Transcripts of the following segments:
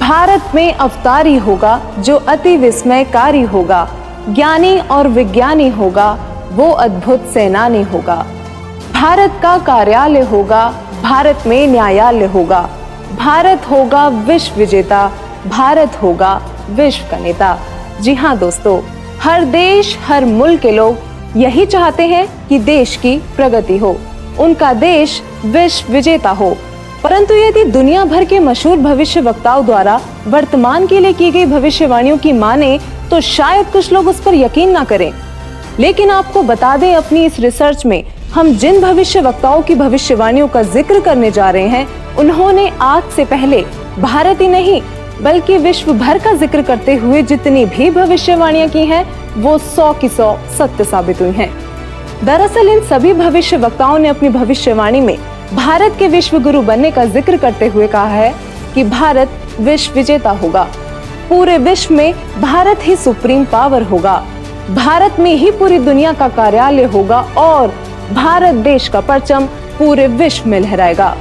भारत में अवतारी होगा जो अति विस्मयकारी होगा, ज्ञानी और विज्ञानी होगा वो अद्भुत सेनानी होगा। भारत का कार्यालय होगा, भारत में न्यायालय होगा, भारत होगा विश्व विजेता, भारत होगा विश्व का नेता। जी हाँ दोस्तों, हर देश हर मुल्क के लोग यही चाहते हैं कि देश की प्रगति हो, उनका देश विश्व विजेता हो। परंतु यदि दुनिया भर के मशहूर भविष्य वक्ताओं द्वारा वर्तमान के लिए की गई भविष्यवाणियों की माने तो शायद कुछ लोग उस पर यकीन ना करें। लेकिन आपको बता दें, अपनी इस रिसर्च में हम जिन भविष्य वक्ताओं की भविष्यवाणियों का जिक्र करने जा रहे हैं, उन्होंने आज से पहले भारत ही नहीं बल्कि विश्व भर का जिक्र करते हुए जितनी भी भविष्यवाणियां की हैं, वो 100 की 100 सत्य साबित हुई हैं। दरअसल इन सभी भविष्य वक्ताओं ने अपनी भविष्यवाणी में भारत के विश्व गुरु बनने का जिक्र करते हुए कहा है कि भारत विश्व विजेता होगा, पूरे विश्व में भारत ही सुप्रीम पावर होगा, भारत में ही पूरी दुनिया का कार्यालय होगा और भारत देश का परचम पूरे विश्व में लहराएगा।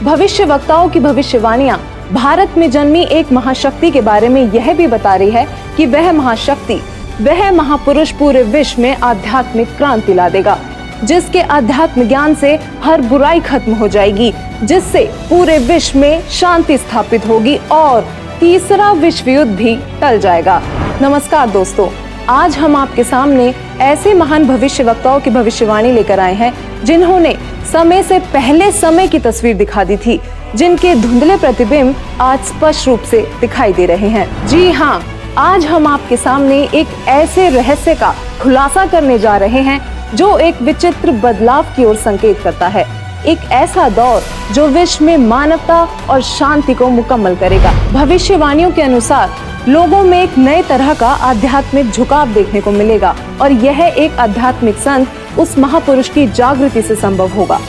भविष्य वक्ताओं की भविष्यवाणियां भारत में जन्मी एक महाशक्ति के बारे में यह भी बता रही है कि वह महाशक्ति, वह महापुरुष पूरे विश्व में आध्यात्मिक क्रांति ला देगा, जिसके आध्यात्म ज्ञान से हर बुराई खत्म हो जाएगी, जिससे पूरे विश्व में शांति स्थापित होगी और तीसरा विश्व युद्ध भी टल जाएगा। नमस्कार दोस्तों, आज हम आपके सामने ऐसे महान भविष्य वक्ताओं की भविष्यवाणी लेकर आए हैं जिन्होंने समय से पहले समय की तस्वीर दिखा दी थी, जिनके धुंधले प्रतिबिंब आज स्पष्ट रूप से दिखाई दे रहे हैं। जी हाँ, आज हम आपके सामने एक ऐसे रहस्य का खुलासा करने जा रहे हैं जो एक विचित्र बदलाव की ओर संकेत करता है, एक ऐसा दौर जो विश्व में मानवता और शांति को मुकम्मल करेगा। भविष्यवाणियों के अनुसार लोगों में एक नए तरह का आध्यात्मिक झुकाव देखने को मिलेगा और यह एक आध्यात्मिक संत उस महापुरुष की जागृति से संभव होगा।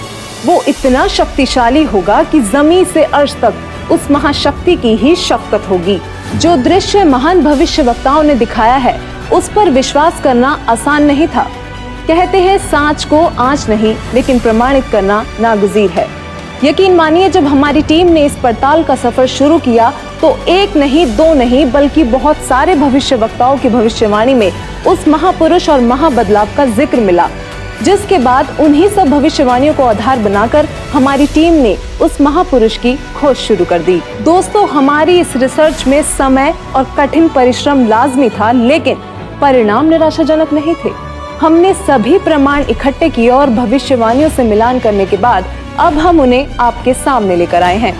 वो इतना शक्तिशाली होगा कि जमीन से अर्श तक उस महाशक्ति की ही शक्ति होगी। जो दृश्य महान भविष्य वक्ताओं ने दिखाया है उस पर विश्वास करना आसान नहीं था। कहते हैं सांच को आंच नहीं लेकिन प्रमाणित करना नागुज़ीर है। यकीन मानिए, जब हमारी टीम ने इस पड़ताल का सफर शुरू किया तो एक नहीं दो नहीं बल्कि बहुत सारे भविष्य वक्ताओं की भविष्यवाणी में उस महापुरुष और महाबदलाव का जिक्र मिला, जिसके बाद उन्हीं सब भविष्यवाणियों को आधार बनाकर हमारी टीम ने उस महापुरुष की खोज शुरू कर दी। दोस्तों, हमारी इस रिसर्च में समय और कठिन परिश्रम लाजमी था, लेकिन परिणाम निराशाजनक नहीं थे। हमने सभी प्रमाण इकट्ठे किए और भविष्यवाणियों से मिलान करने के बाद अब हम उन्हें आपके सामने लेकर आए हैं।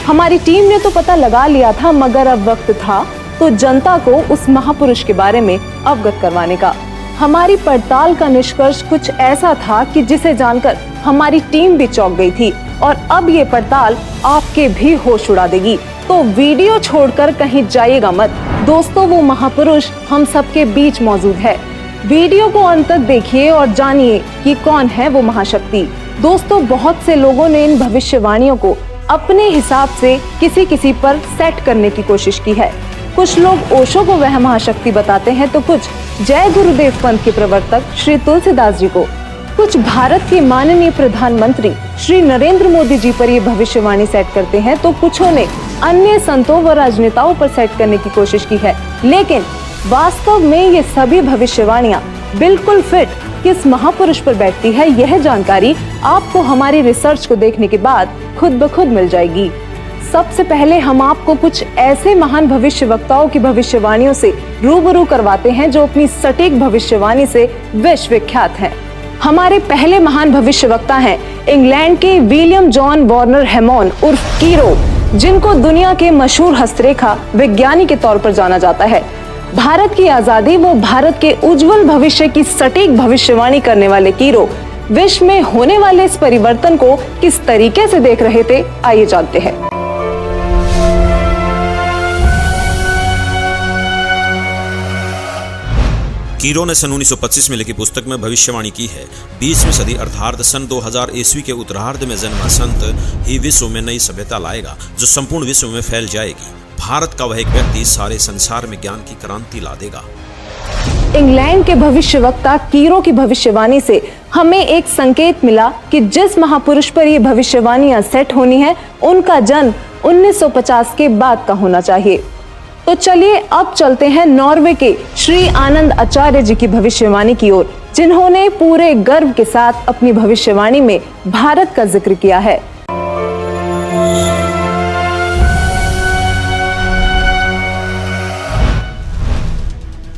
हमारी टीम ने तो पता लगा लिया था, मगर अब वक्त था तो जनता को उस महापुरुष के बारे में अवगत करवाने का। हमारी पड़ताल का निष्कर्ष कुछ ऐसा था कि जिसे जानकर हमारी टीम भी चौंक गई थी और अब ये पड़ताल आपके भी होश उड़ा देगी। तो वीडियो छोड़कर कहीं जाइएगा मत। दोस्तों, वो महापुरुष हम सबके बीच मौजूद है। वीडियो को अंत तक देखिए और जानिए कि कौन है वो महाशक्ति। दोस्तों, बहुत से लोगों ने इन भविष्यवाणियों को अपने हिसाब से किसी पर सेट करने की कोशिश की है। कुछ लोग ओशो को वह महाशक्ति बताते हैं तो कुछ जय गुरुदेव पंथ के प्रवर्तक श्री तुलसीदास जी को, कुछ भारत के माननीय प्रधानमंत्री श्री नरेंद्र मोदी जी पर ये भविष्यवाणी सेट करते हैं तो कुछों ने अन्य संतों व राजनेताओं पर सेट करने की कोशिश की है। लेकिन वास्तव में ये सभी भविष्यवाणियां बिल्कुल फिट किस महापुरुष पर बैठती है, यह जानकारी आपको हमारी रिसर्च को देखने के बाद खुद ब खुद मिल जाएगी। सबसे पहले हम आपको कुछ ऐसे महान भविष्य वक्ताओं की भविष्यवाणियों से रूबरू करवाते हैं जो अपनी सटीक भविष्यवाणी से विश्व विख्यात हैं। हमारे पहले महान भविष्य वक्ता हैं इंग्लैंड के विलियम जॉन वार्नर हैमॉन उर्फ कीरो, जिनको दुनिया के मशहूर हस्तरेखा विज्ञानी के तौर पर जाना जाता है। भारत की आजादी व भारत के उज्जवल भविष्य की सटीक भविष्यवाणी करने वाले कीरो विश्व में होने वाले इस परिवर्तन को किस तरीके से देख रहे थे, आइए जानते हैं। कीरो ने सन 1925 में लिखी पुस्तक में भविष्यवाणी की है 20वीं सदी अर्थात सन 2000 ईस्वी के उत्तरार्ध में जन्मा संत ही विश्व में नई सभ्यता लाएगा जो संपूर्ण विश्व में फैल जाएगी। भारत का वह एक व्यक्ति सारे संसार में ज्ञान की क्रांति ला देगा। इंग्लैंड के भविष्यवक्ता कीरो की भविष्यवाणी से हमें एक संकेत मिला कि जिस महापुरुष पर ये भविष्यवाणियां सेट होनी है उनका जन्म 1950 के बाद का होना चाहिए। तो चलिए अब चलते हैं नॉर्वे के श्री आनंद आचार्य जी की भविष्यवाणी की ओर, जिन्होंने पूरे गर्व के साथ अपनी भविष्यवाणी में भारत का जिक्र किया है।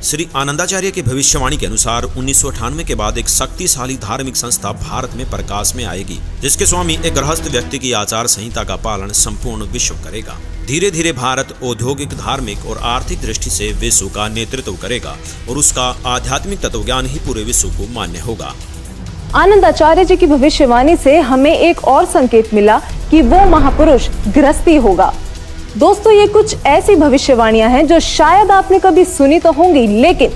श्री आनंदाचार्य की भविष्यवाणी के अनुसार 1998 के बाद एक शक्तिशाली धार्मिक संस्था भारत में प्रकाश में आएगी, जिसके स्वामी एक गृहस्थ व्यक्ति की आचार संहिता का पालन संपूर्ण विश्व करेगा। धीरे धीरे भारत औद्योगिक, धार्मिक और आर्थिक दृष्टि से विश्व का नेतृत्व करेगा और उसका आध्यात्मिक तत्वज्ञान ही पूरे विश्व को मान्य होगा। आनंद आचार्य जी की भविष्यवाणी से हमें एक और संकेत मिला कि वो महापुरुष गृहस्थी होगा। दोस्तों, ये कुछ ऐसी भविष्यवाणियां हैं जो शायद आपने कभी सुनी तो होंगी, लेकिन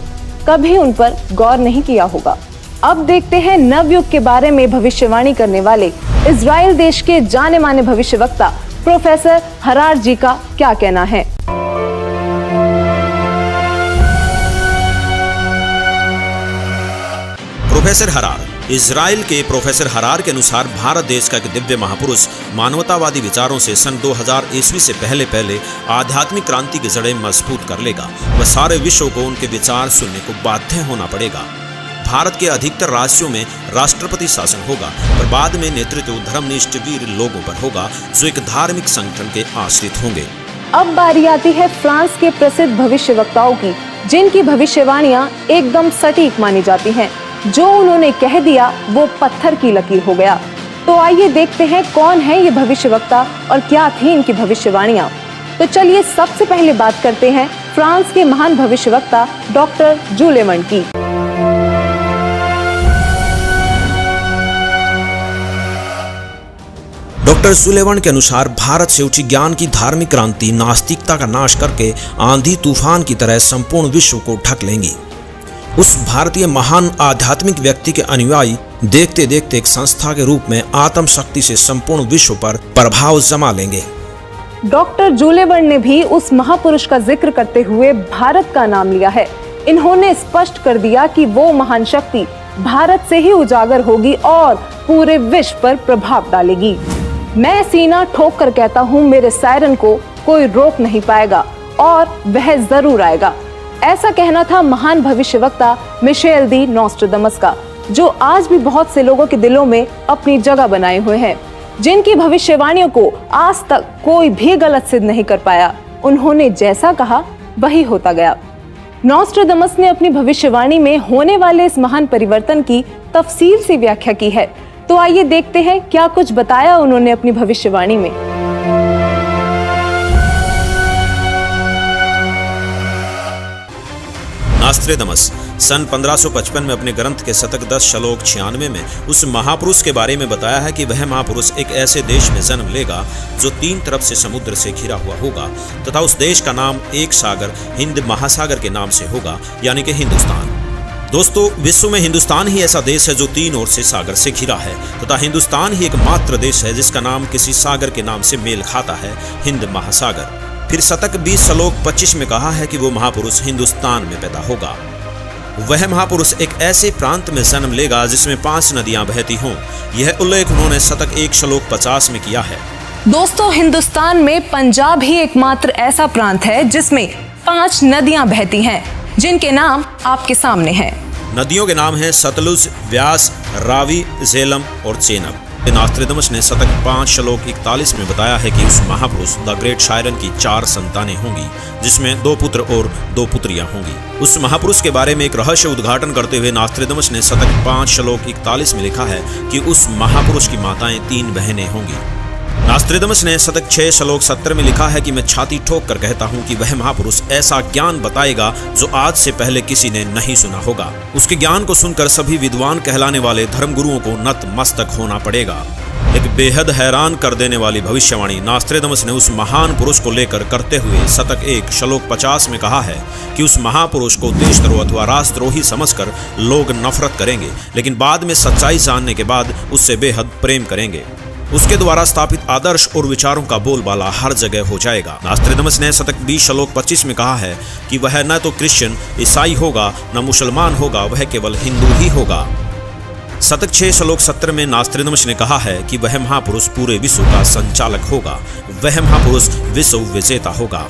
कभी उन पर गौर नहीं किया होगा। अब देखते हैं नवयुग के बारे में भविष्यवाणी करने वाले इजराइल देश के जाने माने भविष्यवक्ता प्रोफेसर हरार जी का क्या कहना है। प्रोफेसर हरार। इजराइल के प्रोफेसर हरार के अनुसार भारत देश का एक दिव्य महापुरुष मानवतावादी विचारों से सन 2000 ईस्वी से पहले आध्यात्मिक क्रांति की जड़ें मजबूत कर लेगा। वह सारे विश्व को उनके विचार सुनने को बाध्य होना पड़ेगा। भारत के अधिकतर राज्यों में राष्ट्रपति शासन होगा, पर बाद में नेतृत्व धर्मनिष्ठ वीर लोगों पर होगा जो एक धार्मिक संगठन के आश्रित होंगे। अब बारी आती है फ्रांस के प्रसिद्ध भविष्यवक्ताओं की, जिनकी भविष्यवाणियां एकदम सटीक मानी जाती हैं। जो उन्होंने कह दिया वो पत्थर की लकीर हो गया। तो आइए देखते हैं कौन है ये भविष्यवक्ता और क्या थी इनकी भविष्यवाणियां। तो चलिए सबसे पहले बात करते हैं फ्रांस के महान भविष्यवक्ता डॉक्टर जूले वर्न की। डॉक्टर जूले वर्न के अनुसार भारत से उठी ज्ञान की धार्मिक क्रांति नास्तिकता का नाश करके आंधी तूफान की तरह संपूर्ण विश्व को ढक लेंगी। उस भारतीय महान आध्यात्मिक व्यक्ति के अनुयायी देखते देखते एक संस्था के रूप में आत्म शक्ति से संपूर्ण विश्व पर प्रभाव जमा लेंगे। डॉक्टर जूले वर्न ने भी उस महापुरुष का जिक्र करते हुए भारत का नाम लिया है। इन्होंने स्पष्ट कर दिया कि वो महान शक्ति भारत से ही उजागर होगी और पूरे विश्व पर प्रभाव डालेगी। मैं सीना ठोक कर कहता हूँ, मेरे सायरन को कोई रोक नहीं पाएगा और वह जरूर आएगा। ऐसा कहना था महान भविष्यवक्ता मिशेल दी नॉस्ट्राडामस का, जो आज भी बहुत से लोगों के दिलों में अपनी जगह बनाए हुए हैं, जिनकी भविष्यवाणियों को आज तक कोई भी गलत सिद्ध नहीं कर पाया। उन्होंने जैसा कहा वही होता गया। नॉस्ट्राडामस ने अपनी भविष्यवाणी में होने वाले इस महान परिवर्तन की तफसील से व्याख्या की है। तो आइए देखते हैं क्या कुछ बताया उन्होंने अपनी भविष्यवाणी में। नॉस्ट्राडामस सन 1555 में अपने ग्रंथ के शतक 10 श्लोक 96 में उस महापुरुष के बारे में बताया है कि वह महापुरुष एक ऐसे देश में जन्म लेगा जो 3 तरफ से समुद्र से घिरा हुआ होगा तथा उस देश का नाम एक सागर हिंद महासागर के नाम से होगा, यानी कि हिंदुस्तान। दोस्तों, विश्व में हिंदुस्तान ही ऐसा देश है जो 3 ओर से सागर से घिरा है तथा हिंदुस्तान ही एकमात्र देश है जिसका नाम किसी सागर के नाम से मेल खाता है, हिंद महासागर। फिर शतक 20 श्लोक 25 में कहा है कि वो महापुरुष हिंदुस्तान में पैदा होगा। वह महापुरुष एक ऐसे प्रांत में जन्म लेगा जिसमें 5 नदियां बहती हों। यह उल्लेख उन्होंने शतक 1 श्लोक 50 में किया है। दोस्तों, हिंदुस्तान में पंजाब ही एकमात्र ऐसा प्रांत है जिसमें 5 नदियां बहती हैं, जिनके नाम आपके सामने हैं। नदियों के नाम हैं सतलुज, व्यास, रावी, झेलम और चेनाब। नॉस्ट्राडामस ने शतक 5 श्लोक 41 में बताया है कि उस महापुरुष द ग्रेट शायरन की 4 संतानें होंगी, जिसमें 2 पुत्र और 2 पुत्रियां होंगी। उस महापुरुष के बारे में एक रहस्य उद्घाटन करते हुए नॉस्ट्राडामस ने शतक 5 श्लोक 41 में लिखा है कि उस महापुरुष की माताएं 3 बहनें होंगी। नॉस्ट्राडामस ने शतक 6 श्लोक 70 में लिखा है कि मैं छाती ठोक कर कहता हूँ कि वह महापुरुष ऐसा ज्ञान बताएगा जो आज से पहले किसी ने नहीं सुना होगा। उसके ज्ञान को सुनकर सभी विद्वान कहलाने वाले धर्मगुरुओं को नतमस्तक होना पड़ेगा। एक बेहद हैरान कर देने वाली भविष्यवाणी नॉस्ट्राडामस ने उस महान पुरुष को लेकर करते हुए शतक 1 श्लोक 50 में कहा है कि उस महापुरुष को देशद्रोह अथवा राष्ट्रद्रोही समझकर लोग नफरत करेंगे, लेकिन बाद में सच्चाई जानने के बाद उससे बेहद प्रेम करेंगे। उसके द्वारा स्थापित आदर्श और विचारों का बोलबाला हर जगह हो जाएगा। नॉस्ट्राडामस ने शतक 20 श्लोक 25 में कहा है कि वह न तो क्रिश्चियन ईसाई होगा न मुसलमान होगा, वह केवल हिंदू ही होगा। शतक 6 श्लोक 17 में नास्त्रोदामस ने कहा है कि वह महापुरुष पूरे विश्व का संचालक होगा, वह महापुरुष विश्व विजेता होगा।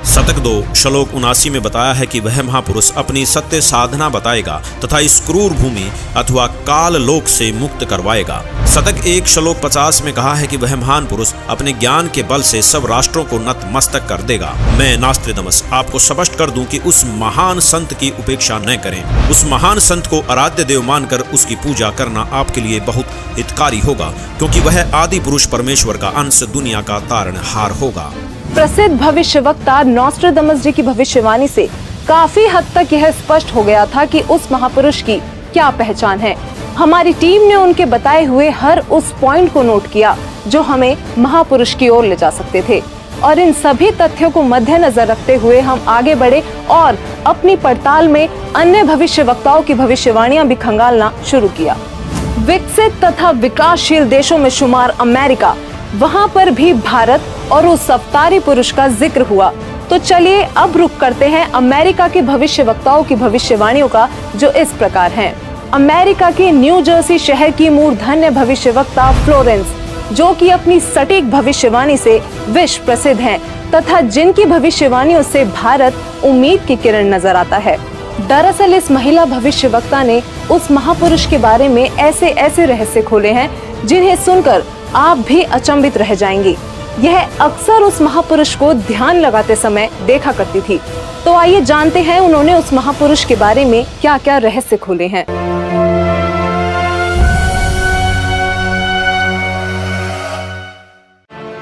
शतक 2 श्लोक 79 में बताया है कि वह महापुरुष अपनी सत्य साधना बताएगा तथा इस क्रूर भूमि अथवा काल लोक से मुक्त करवाएगा। शतक 1 श्लोक 50 में कहा है कि वह महान पुरुष अपने ज्ञान के बल से सब राष्ट्रों को नतमस्तक कर देगा। मैं नास्त्रोदामस आपको स्पष्ट कर दूं कि उस महान संत की उपेक्षा न करें। उस महान संत को आराध्य देव मानकर उसकी पूजा करना आपके लिए बहुत हितकारी होगा, क्योंकि वह आदि पुरुष परमेश्वर का अंश दुनिया का तारणहार होगा। प्रसिद्ध भविष्यवक्ता नॉस्ट्राडामस जी की भविष्यवाणी से काफी हद तक यह स्पष्ट हो गया था कि उस महापुरुष की क्या पहचान है। हमारी टीम ने उनके बताए हुए हर उस पॉइंट को नोट किया जो हमें महापुरुष की ओर ले जा सकते थे, और इन सभी तथ्यों को मद्देनजर रखते हुए हम आगे बढ़े और अपनी पड़ताल में अन्य भविष्यवक्ताओं की भविष्यवाणियां भी खंगालना शुरू किया। विकसित तथा विकासशील देशों में शुमार अमेरिका, वहां पर भी भारत और उस अवतारी पुरुष का जिक्र हुआ। तो चलिए अब रुक करते हैं अमेरिका के भविष्यवक्ताओं की भविष्यवाणियों का, जो इस प्रकार हैं। अमेरिका के न्यू जर्सी शहर की मूर्धन्य भविष्यवक्ता फ्लोरेंस, जो कि अपनी सटीक भविष्यवाणी से विश्व प्रसिद्ध हैं तथा जिनकी भविष्यवाणियों से भारत उम्मीद की किरण नजर आता है। दरअसल इस महिला भविष्यवक्ता ने उस महापुरुष के बारे में ऐसे ऐसे रहस्य खोले हैं जिन्हें सुनकर आप भी अचंभित रह जाएंगी। यह अक्सर उस महापुरुष को ध्यान लगाते समय देखा करती थी। तो आइए जानते हैं उन्होंने उस महापुरुष के बारे में क्या क्या रहस्य खोले हैं।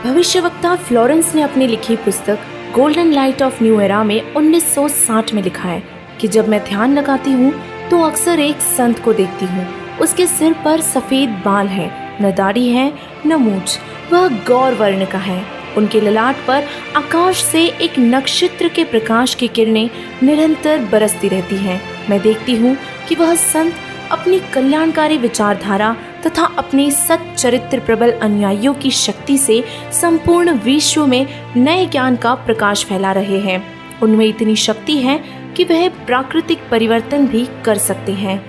भविष्यवक्ता फ्लोरेंस ने अपनी लिखी पुस्तक golden light of new era में 1960 में लिखा है कि जब मैं ध्यान लगाती हूँ तो अक्सर एक संत को देखती हूँ। उसके सिर पर सफेद बाल हैं, न दाढ़ी है न मूंछ, वह गौर वर्ण का है। उनके ललाट पर आकाश से एक नक्षत्र के प्रकाश की किरणें निरंतर बरसती रहती हैं। मैं देखती हूँ कि वह संत अपनी कल्याणकारी विचारधारा तथा अपने सच्चरित्र प्रबल अनुयायियों की शक्ति से संपूर्ण विश्व में नए ज्ञान का प्रकाश फैला रहे हैं। उनमें इतनी शक्ति है कि वह प्राकृतिक परिवर्तन भी कर सकते हैं।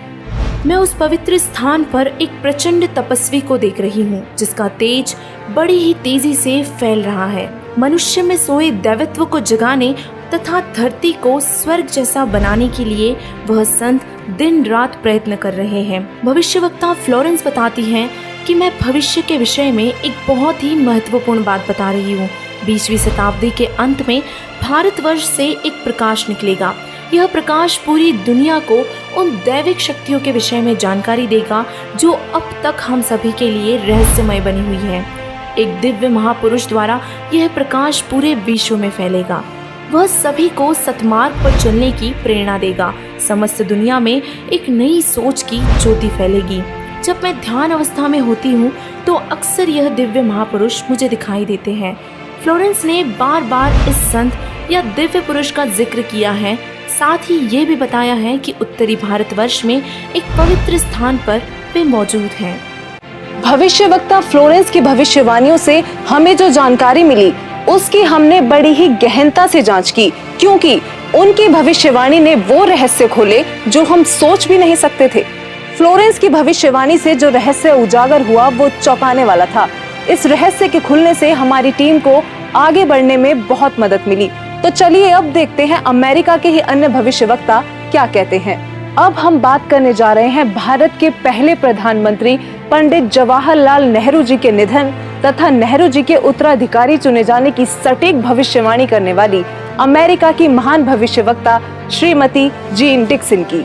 मैं उस पवित्र स्थान पर एक प्रचंड तपस्वी को देख रही हूँ, जिसका तेज बड़ी ही तेजी से फैल रहा है। मनुष्य में सोए दैवत्व को जगाने तथा धरती को स्वर्ग जैसा बनाने के लिए वह संत दिन रात प्रयत्न कर रहे हैं। भविष्यवक्ता फ्लोरेंस बताती हैं कि मैं भविष्य के विषय में एक बहुत ही महत्वपूर्ण बात बता रही हूँ। 20वीं शताब्दी के अंत में भारतवर्ष से एक प्रकाश निकलेगा। यह प्रकाश पूरी दुनिया को उन दैविक शक्तियों के विषय में जानकारी देगा जो अब तक हम सभी के लिए रहस्यमय बनी हुई है। एक दिव्य महापुरुष द्वारा यह प्रकाश पूरे विश्व में फैलेगा। वह सभी को सतमार्ग पर चलने की प्रेरणा देगा। समस्त दुनिया में एक नई सोच की ज्योति फैलेगी। जब मैं ध्यान अवस्था में होती हूँ तो अक्सर यह दिव्य महापुरुष मुझे दिखाई देते हैं। फ्लोरेंस ने बार बार इस संत या दिव्य पुरुष का जिक्र किया है। साथ ही ये भी बताया है कि उत्तरी भारतवर्ष में एक पवित्र स्थान पर वे मौजूद हैं। भविष्यवक्ता फ्लोरेंस की भविष्यवाणियों से हमें जो जानकारी मिली उसकी हमने बड़ी ही गहनता से जांच की, क्योंकि उनकी भविष्यवाणी ने वो रहस्य खोले जो हम सोच भी नहीं सकते थे। फ्लोरेंस की भविष्यवाणी से जो रहस्य उजागर हुआ वो चौंकाने वाला था। इस रहस्य के खुलने से हमारी टीम को आगे बढ़ने में बहुत मदद मिली। तो चलिए अब देखते हैं अमेरिका के ही अन्य भविष्यवक्ता क्या कहते हैं। अब हम बात करने जा रहे हैं भारत के पहले प्रधानमंत्री पंडित जवाहरलाल नेहरू जी के निधन तथा नेहरू जी के उत्तराधिकारी चुने जाने की सटीक भविष्यवाणी करने वाली अमेरिका की महान भविष्यवक्ता श्रीमती जीन डिक्सन की।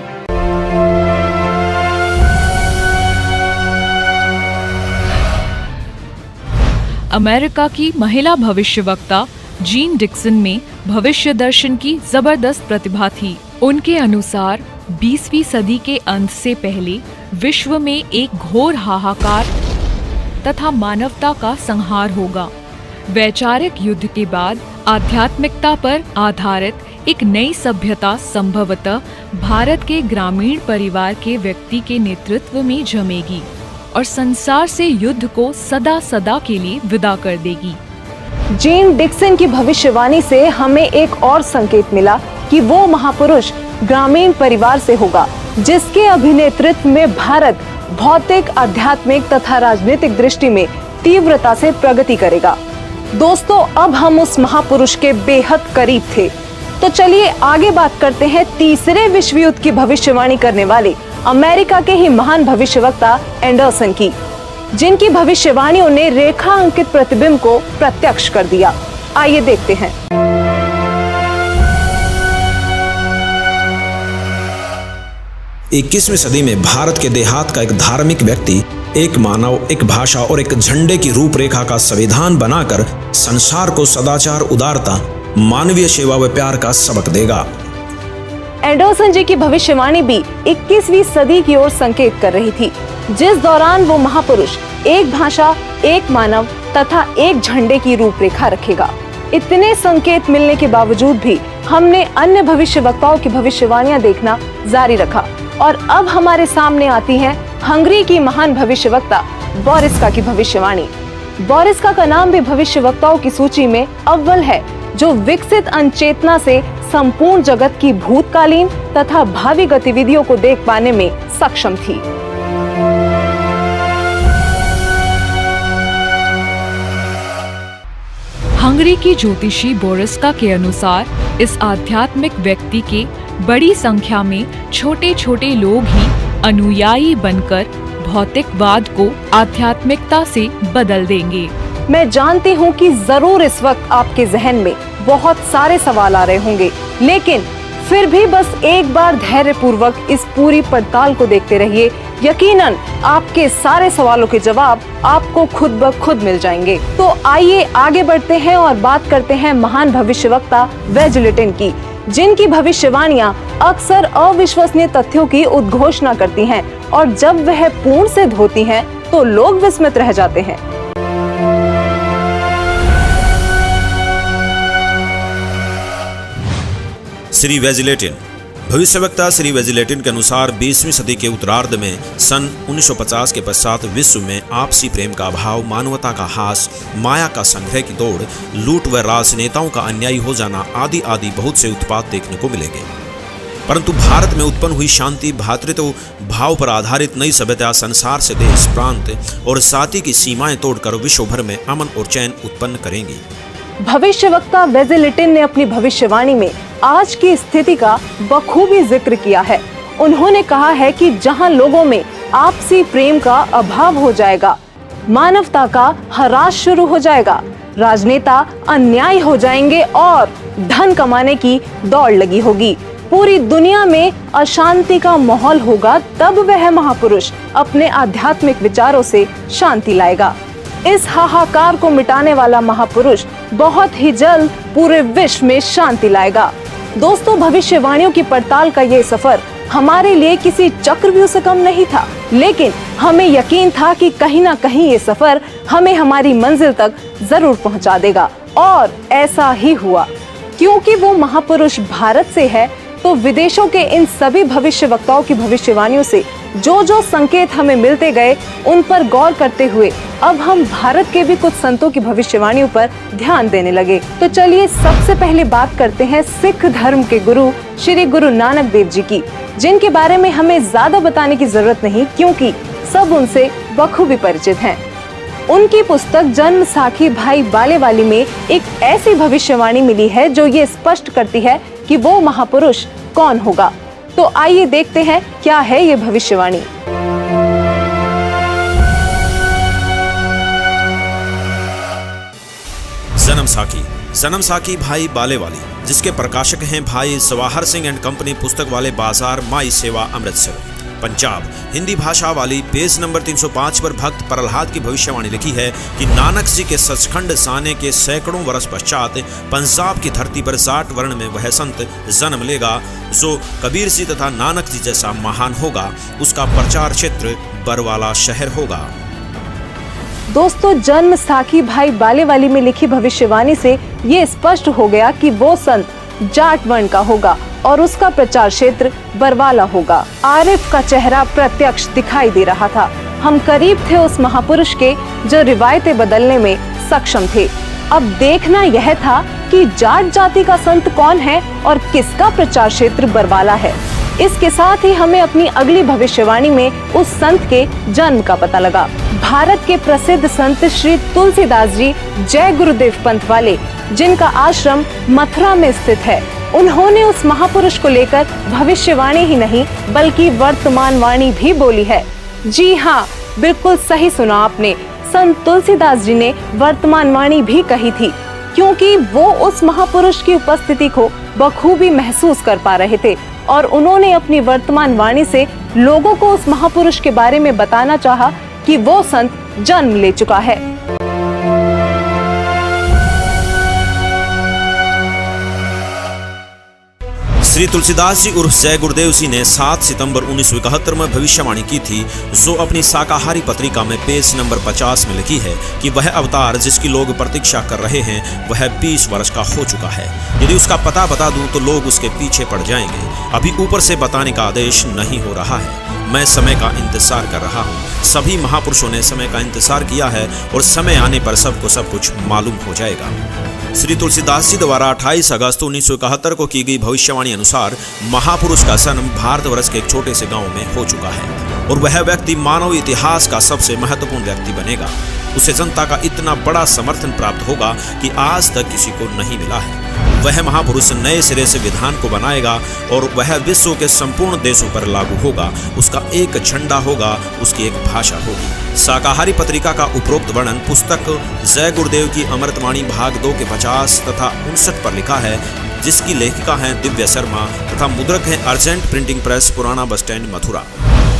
अमेरिका की महिला भविष्यवक्ता जीन डिक्सन में भविष्य दर्शन की जबरदस्त प्रतिभा थी। उनके अनुसार 20वीं सदी के अंत से पहले विश्व में एक घोर हाहाकार तथा मानवता का संहार होगा। वैचारिक युद्ध के बाद आध्यात्मिकता पर आधारित एक नई सभ्यता संभवतः भारत के ग्रामीण परिवार के व्यक्ति के नेतृत्व में जमेगी और संसार से युद्ध को सदा सदा के लिए विदा कर देगी। जीन डिक्सन की भविष्यवाणी से हमें एक और संकेत मिला कि वो महापुरुष ग्रामीण परिवार से होगा जिसके अभिनेतृत्व में भारत भौतिक, आध्यात्मिक तथा राजनीतिक दृष्टि में तीव्रता से प्रगति करेगा। दोस्तों, अब हम उस महापुरुष के बेहद करीब थे, तो चलिए आगे बात करते हैं तीसरे विश्व युद्ध की भविष्यवाणी करने वाले अमेरिका के ही महान भविष्यवक्ता एंडरसन की, जिनकी भविष्यवाणियों ने रेखा अंकित प्रतिबिंब को प्रत्यक्ष कर दिया। आइए देखते हैं। 21वीं सदी में भारत के देहात का एक धार्मिक व्यक्ति एक मानव, एक भाषा और एक झंडे की रूपरेखा का संविधान बनाकर संसार को सदाचार, उदारता, मानवीय सेवा व प्यार का सबक देगा। एंडरसन जी की भविष्यवाणी भी 21वीं सदी की ओर संकेत कर रही थी, जिस दौरान वो महापुरुष एक भाषा, एक मानव तथा एक झंडे की रूपरेखा रखेगा। इतने संकेत मिलने के बावजूद भी हमने अन्य भविष्यवक्ताओं की भविष्यवाणियां देखना जारी रखा और अब हमारे सामने आती है हंगरी की महान भविष्यवक्ता बोरिस्का की भविष्यवाणी। बोरिस्का का नाम भी भविष्यवक्ताओं की सूची में अव्वल है, जो विकसित अनचेतना से संपूर्ण जगत की भूतकालीन तथा भावी गतिविधियों को देख पाने में सक्षम थी। हंगरी की ज्योतिषी बोरिस्का के अनुसार इस आध्यात्मिक व्यक्ति के बड़ी संख्या में छोटे छोटे लोग ही अनुयायी बनकर भौतिकवाद को आध्यात्मिकता से बदल देंगे। मैं जानती हूँ कि जरूर इस वक्त आपके जहन में बहुत सारे सवाल आ रहे होंगे, लेकिन फिर भी बस एक बार धैर्य पूर्वक इस पूरी पड़ताल को देखते रहिए। यकीनन आपके सारे सवालों के जवाब आपको खुद ब खुद मिल जाएंगे। तो आइए आगे बढ़ते हैं और बात करते हैं महान भविष्यवक्ता वेजलेटिन की, जिनकी भविष्यवाणियां अक्सर अविश्वसनीय तथ्यों की उद्घोषणा करती हैं और जब वह पूर्ण सिद्ध होती हैं तो लोग विस्मित रह जाते हैं। श्री वेजलेटिन। भविष्यवक्ता श्री वेजलेटिन के अनुसार 20वीं सदी के उत्तरार्ध में सन 1950 के पश्चात विश्व में आपसी प्रेम का अभाव, मानवता का हास, माया का संग्रह की दौड़, लूट व राजनेताओं का अन्यायी हो जाना आदि आदि बहुत से उत्पात देखने को मिलेंगे। परंतु भारत में उत्पन्न हुई शांति, भ्रातृत्व भाव पर आधारित नई सभ्यता संसार से देश, प्रांत और जाति की सीमाएं तोड़कर विश्व भर में अमन और चैन उत्पन्न करेंगी। भविष्यवक्ता वेजलेटिन ने अपनी भविष्यवाणी में आज की स्थिति का बखूबी जिक्र किया है। उन्होंने कहा है कि जहां लोगों में आपसी प्रेम का अभाव हो जाएगा, मानवता का ह्रास शुरू हो जाएगा, राजनेता अन्यायी हो जाएंगे और धन कमाने की दौड़ लगी होगी, पूरी दुनिया में अशांति का माहौल होगा, तब वह महापुरुष अपने आध्यात्मिक विचारों से शांति लाएगा। इस हाहाकार को मिटाने वाला महापुरुष बहुत ही जल्द पूरे विश्व में शांति लाएगा। दोस्तों, भविष्यवाणियों की पड़ताल का ये सफर हमारे लिए किसी चक्रव्यूह से कम नहीं था, लेकिन हमें यकीन था कि कहीं ना कहीं ये सफर हमें हमारी मंजिल तक जरूर पहुंचा देगा और ऐसा ही हुआ। क्योंकि वो महापुरुष भारत से है, तो विदेशों के इन सभी भविष्यवक्ताओं की भविष्यवाणियों से जो जो संकेत हमें मिलते गए, उन पर गौर करते हुए अब हम भारत के भी कुछ संतों की भविष्यवाणियों पर ध्यान देने लगे। तो चलिए सबसे पहले बात करते हैं सिख धर्म के गुरु श्री गुरु नानक देव जी की, जिनके बारे में हमें ज्यादा बताने की जरूरत नहीं, क्योंकि सब उनसे बखूबी परिचित हैं। उनकी पुस्तक जन्म साखी भाई बालेवाली में एक ऐसी भविष्यवाणी मिली है जो ये स्पष्ट करती है कि वो महापुरुष कौन होगा। तो आइए देखते हैं क्या है ये भविष्यवाणी। जन्म साखी भाई बालेवाली, जिसके प्रकाशक हैं भाई सवाहर सिंह एंड कंपनी, पुस्तक वाले बाजार, माई सेवा, अमृतसर, पंजाब। हिंदी भाषा वाली। पेज नंबर 305 पर भक्त प्रहलाद की भविष्यवाणी लिखी है कि नानक जी के सचखंड साने के सैकड़ों वर्ष पश्चात पंजाब की धरती पर 60 वर्ण में वह संत जन्म लेगा जो कबीर जी तथा नानक जी जैसा महान होगा। उसका प्रचार क्षेत्र बरवाला शहर होगा। दोस्तों, जन्म साखी भाई बालेवाली में लिखी भविष्यवाणी से ये स्पष्ट हो गया कि वो संत जाट वर्ण का होगा और उसका प्रचार क्षेत्र बरवाला होगा। आरिफ का चेहरा प्रत्यक्ष दिखाई दे रहा था। हम करीब थे उस महापुरुष के जो रिवायतें बदलने में सक्षम थे। अब देखना यह था कि जाट जाति का संत कौन है और किसका प्रचार क्षेत्र बरवाला है। इसके साथ ही हमें अपनी अगली भविष्यवाणी में उस संत के जन्म का पता लगा। भारत के प्रसिद्ध संत श्री तुलसीदास जी जय गुरुदेव पंथ वाले, जिनका आश्रम मथुरा में स्थित है, उन्होंने उस महापुरुष को लेकर भविष्यवाणी ही नहीं बल्कि वर्तमान वाणी भी बोली है। जी हाँ, बिल्कुल सही सुना आपने। संत तुलसीदास जी ने वर्तमान वाणी भी कही थी, क्योंकि वो उस महापुरुष की उपस्थिति को बखूबी महसूस कर पा रहे थे और उन्होंने अपनी वर्तमान वाणी से लोगों को उस महापुरुष के बारे में बताना चाहा कि वो संत जन्म ले चुका है। श्री तुलसीदास जी उर्फ जय गुरुदेव जी ने 7 सितंबर 1971 में भविष्यवाणी की थी, जो अपनी शाकाहारी पत्रिका में पेज नंबर 50 में लिखी है कि वह अवतार जिसकी लोग प्रतीक्षा कर रहे हैं वह 20 वर्ष का हो चुका है। यदि उसका पता बता दूं तो लोग उसके पीछे पड़ जाएंगे। अभी ऊपर से बताने का आदेश नहीं हो रहा है। मैं समय का इंतजार कर रहा हूँ। सभी महापुरुषों ने समय का इंतजार किया है और समय आने पर सबको सब कुछ मालूम हो जाएगा। श्री तुलसीदास जी द्वारा 28 अगस्त 1971 को की गई भविष्यवाणी अनुसार महापुरुष का जन्म भारतवर्ष के एक छोटे से गांव में हो चुका है और वह व्यक्ति मानव इतिहास का सबसे महत्वपूर्ण व्यक्ति बनेगा। उसे जनता का इतना बड़ा समर्थन प्राप्त होगा कि आज तक किसी को नहीं मिला है। वह महापुरुष नए सिरे से विधान को बनाएगा और वह विश्व के संपूर्ण देशों पर लागू होगा। उसका एक झंडा होगा, उसकी एक भाषा होगी। शाकाहारी पत्रिका का उपरोक्त वर्णन पुस्तक जय गुरुदेव की अमृतवाणी भाग 2 के 50 तथा 59 पर लिखा है, जिसकी लेखिका हैं दिव्या शर्मा तथा मुद्रक हैं अर्जेंट प्रिंटिंग प्रेस, पुराना बस स्टैंड, मथुरा।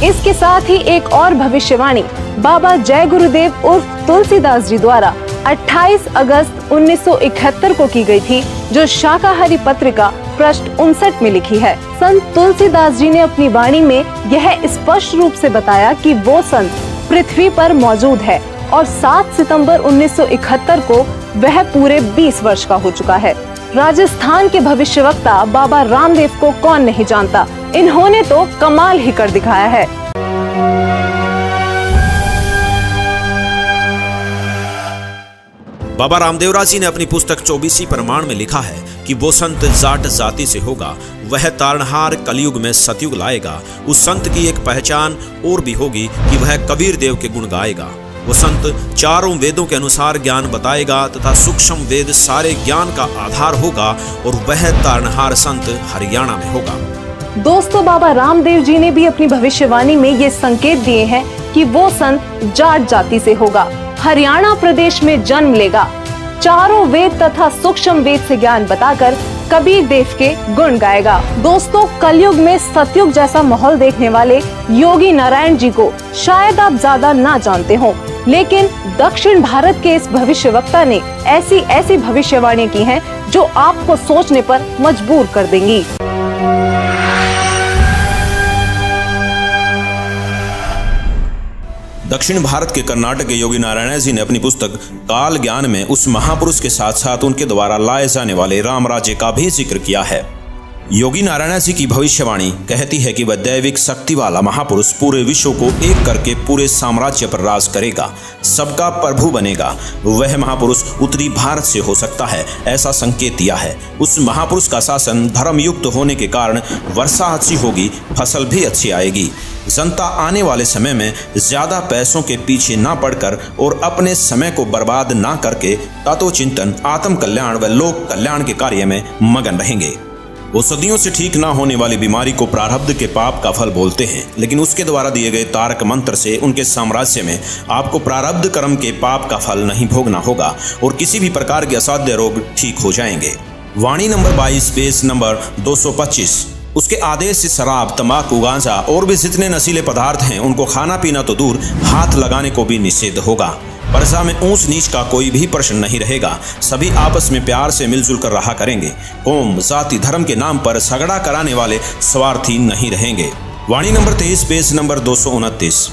इसके साथ ही एक और भविष्यवाणी बाबा जय गुरुदेव उर्फ तुलसीदास जी द्वारा 28 अगस्त 1971 को की गई थी, जो शाकाहारी पत्रिका पृष्ठ 59 में लिखी है। संत तुलसीदास जी ने अपनी वाणी में यह स्पष्ट रूप से बताया कि वो संत पृथ्वी पर मौजूद है और 7 सितंबर 1971 को वह पूरे 20 वर्ष का हो चुका है। राजस्थान के भविष्यवक्ता बाबा रामदेव को कौन नहीं जानता, इन्होंने तो कमाल ही कर दिखाया है। बाबा रामदेवराज जी ने अपनी पुस्तक 24 प्रमाण में लिखा है कि वो संत जाट जाति से होगा, वह तारणहार कलयुग में सतयुग लाएगा। उस संत की एक पहचान और भी होगी कि वह कबीर देव के गुण गाएगा। वो संत चारों वेदों के अनुसार ज्ञान बताएगा तथा सूक्ष्म वेद सारे ज्ञान का आधार होगा और वह तारणहार संत हरियाणा में होगा। दोस्तों, बाबा रामदेव जी ने भी अपनी भविष्यवाणी में ये संकेत दिए हैं कि वो संत जाट जाति से होगा, हरियाणा प्रदेश में जन्म लेगा, चारों वेद तथा सूक्ष्म वेद से ज्ञान बताकर कबीर देव के गुण गाएगा। दोस्तों, कलयुग में सतयुग जैसा माहौल देखने वाले योगी नारायण जी को शायद आप ज्यादा ना जानते हो, लेकिन दक्षिण भारत के इस भविष्यवक्ता ने ऐसी भविष्यवाणी की हैं जो आपको सोचने पर मजबूर कर देंगी। दक्षिण भारत के कर्नाटक के योगी नारायण जी ने अपनी पुस्तक काल ज्ञान में उस महापुरुष के साथ साथ उनके द्वारा लाए जाने वाले राम राज्य का भी जिक्र किया है। योगी नारायण जी की भविष्यवाणी कहती है कि वह दैविक शक्ति वाला महापुरुष पूरे विश्व को एक करके पूरे साम्राज्य पर राज करेगा, सबका प्रभु बनेगा। वह महापुरुष उत्तरी भारत से हो सकता है, ऐसा संकेत दिया है। उस महापुरुष का शासन धर्मयुक्त होने के कारण वर्षा अच्छी होगी, फसल भी अच्छी आएगी। जनता आने वाले समय में ज्यादा पैसों के पीछे ना पड़कर और अपने समय को बर्बाद ना करके तत्वचिंतन, आत्म कल्याण व लोक कल्याण के कार्य में मगन रहेंगे। वो सदियों से ठीक ना होने वाली बीमारी को प्रारब्ध के पाप का फल बोलते हैं, लेकिन उसके द्वारा दिए गए तारक मंत्र से उनके साम्राज्य में आपको प्रारब्ध कर्म के पाप का फल नहीं भोगना होगा और किसी भी प्रकार के असाध्य रोग ठीक हो जाएंगे। वाणी नंबर 22 पेज नंबर 225। उसके आदेश से शराब, तंबाकू, गांजा और भी जितने नशीले पदार्थ हैं उनको खाना पीना तो दूर, हाथ लगाने को भी निषेध होगा। प्रजा में ऊंच नीच का कोई भी प्रश्न नहीं रहेगा। सभी आपस में प्यार से मिलजुल कर रहा करेंगे। कौम, जाति, धर्म के नाम पर झगड़ा कराने वाले स्वार्थी नहीं रहेंगे। वाणी नंबर 23 पेज नंबर 229।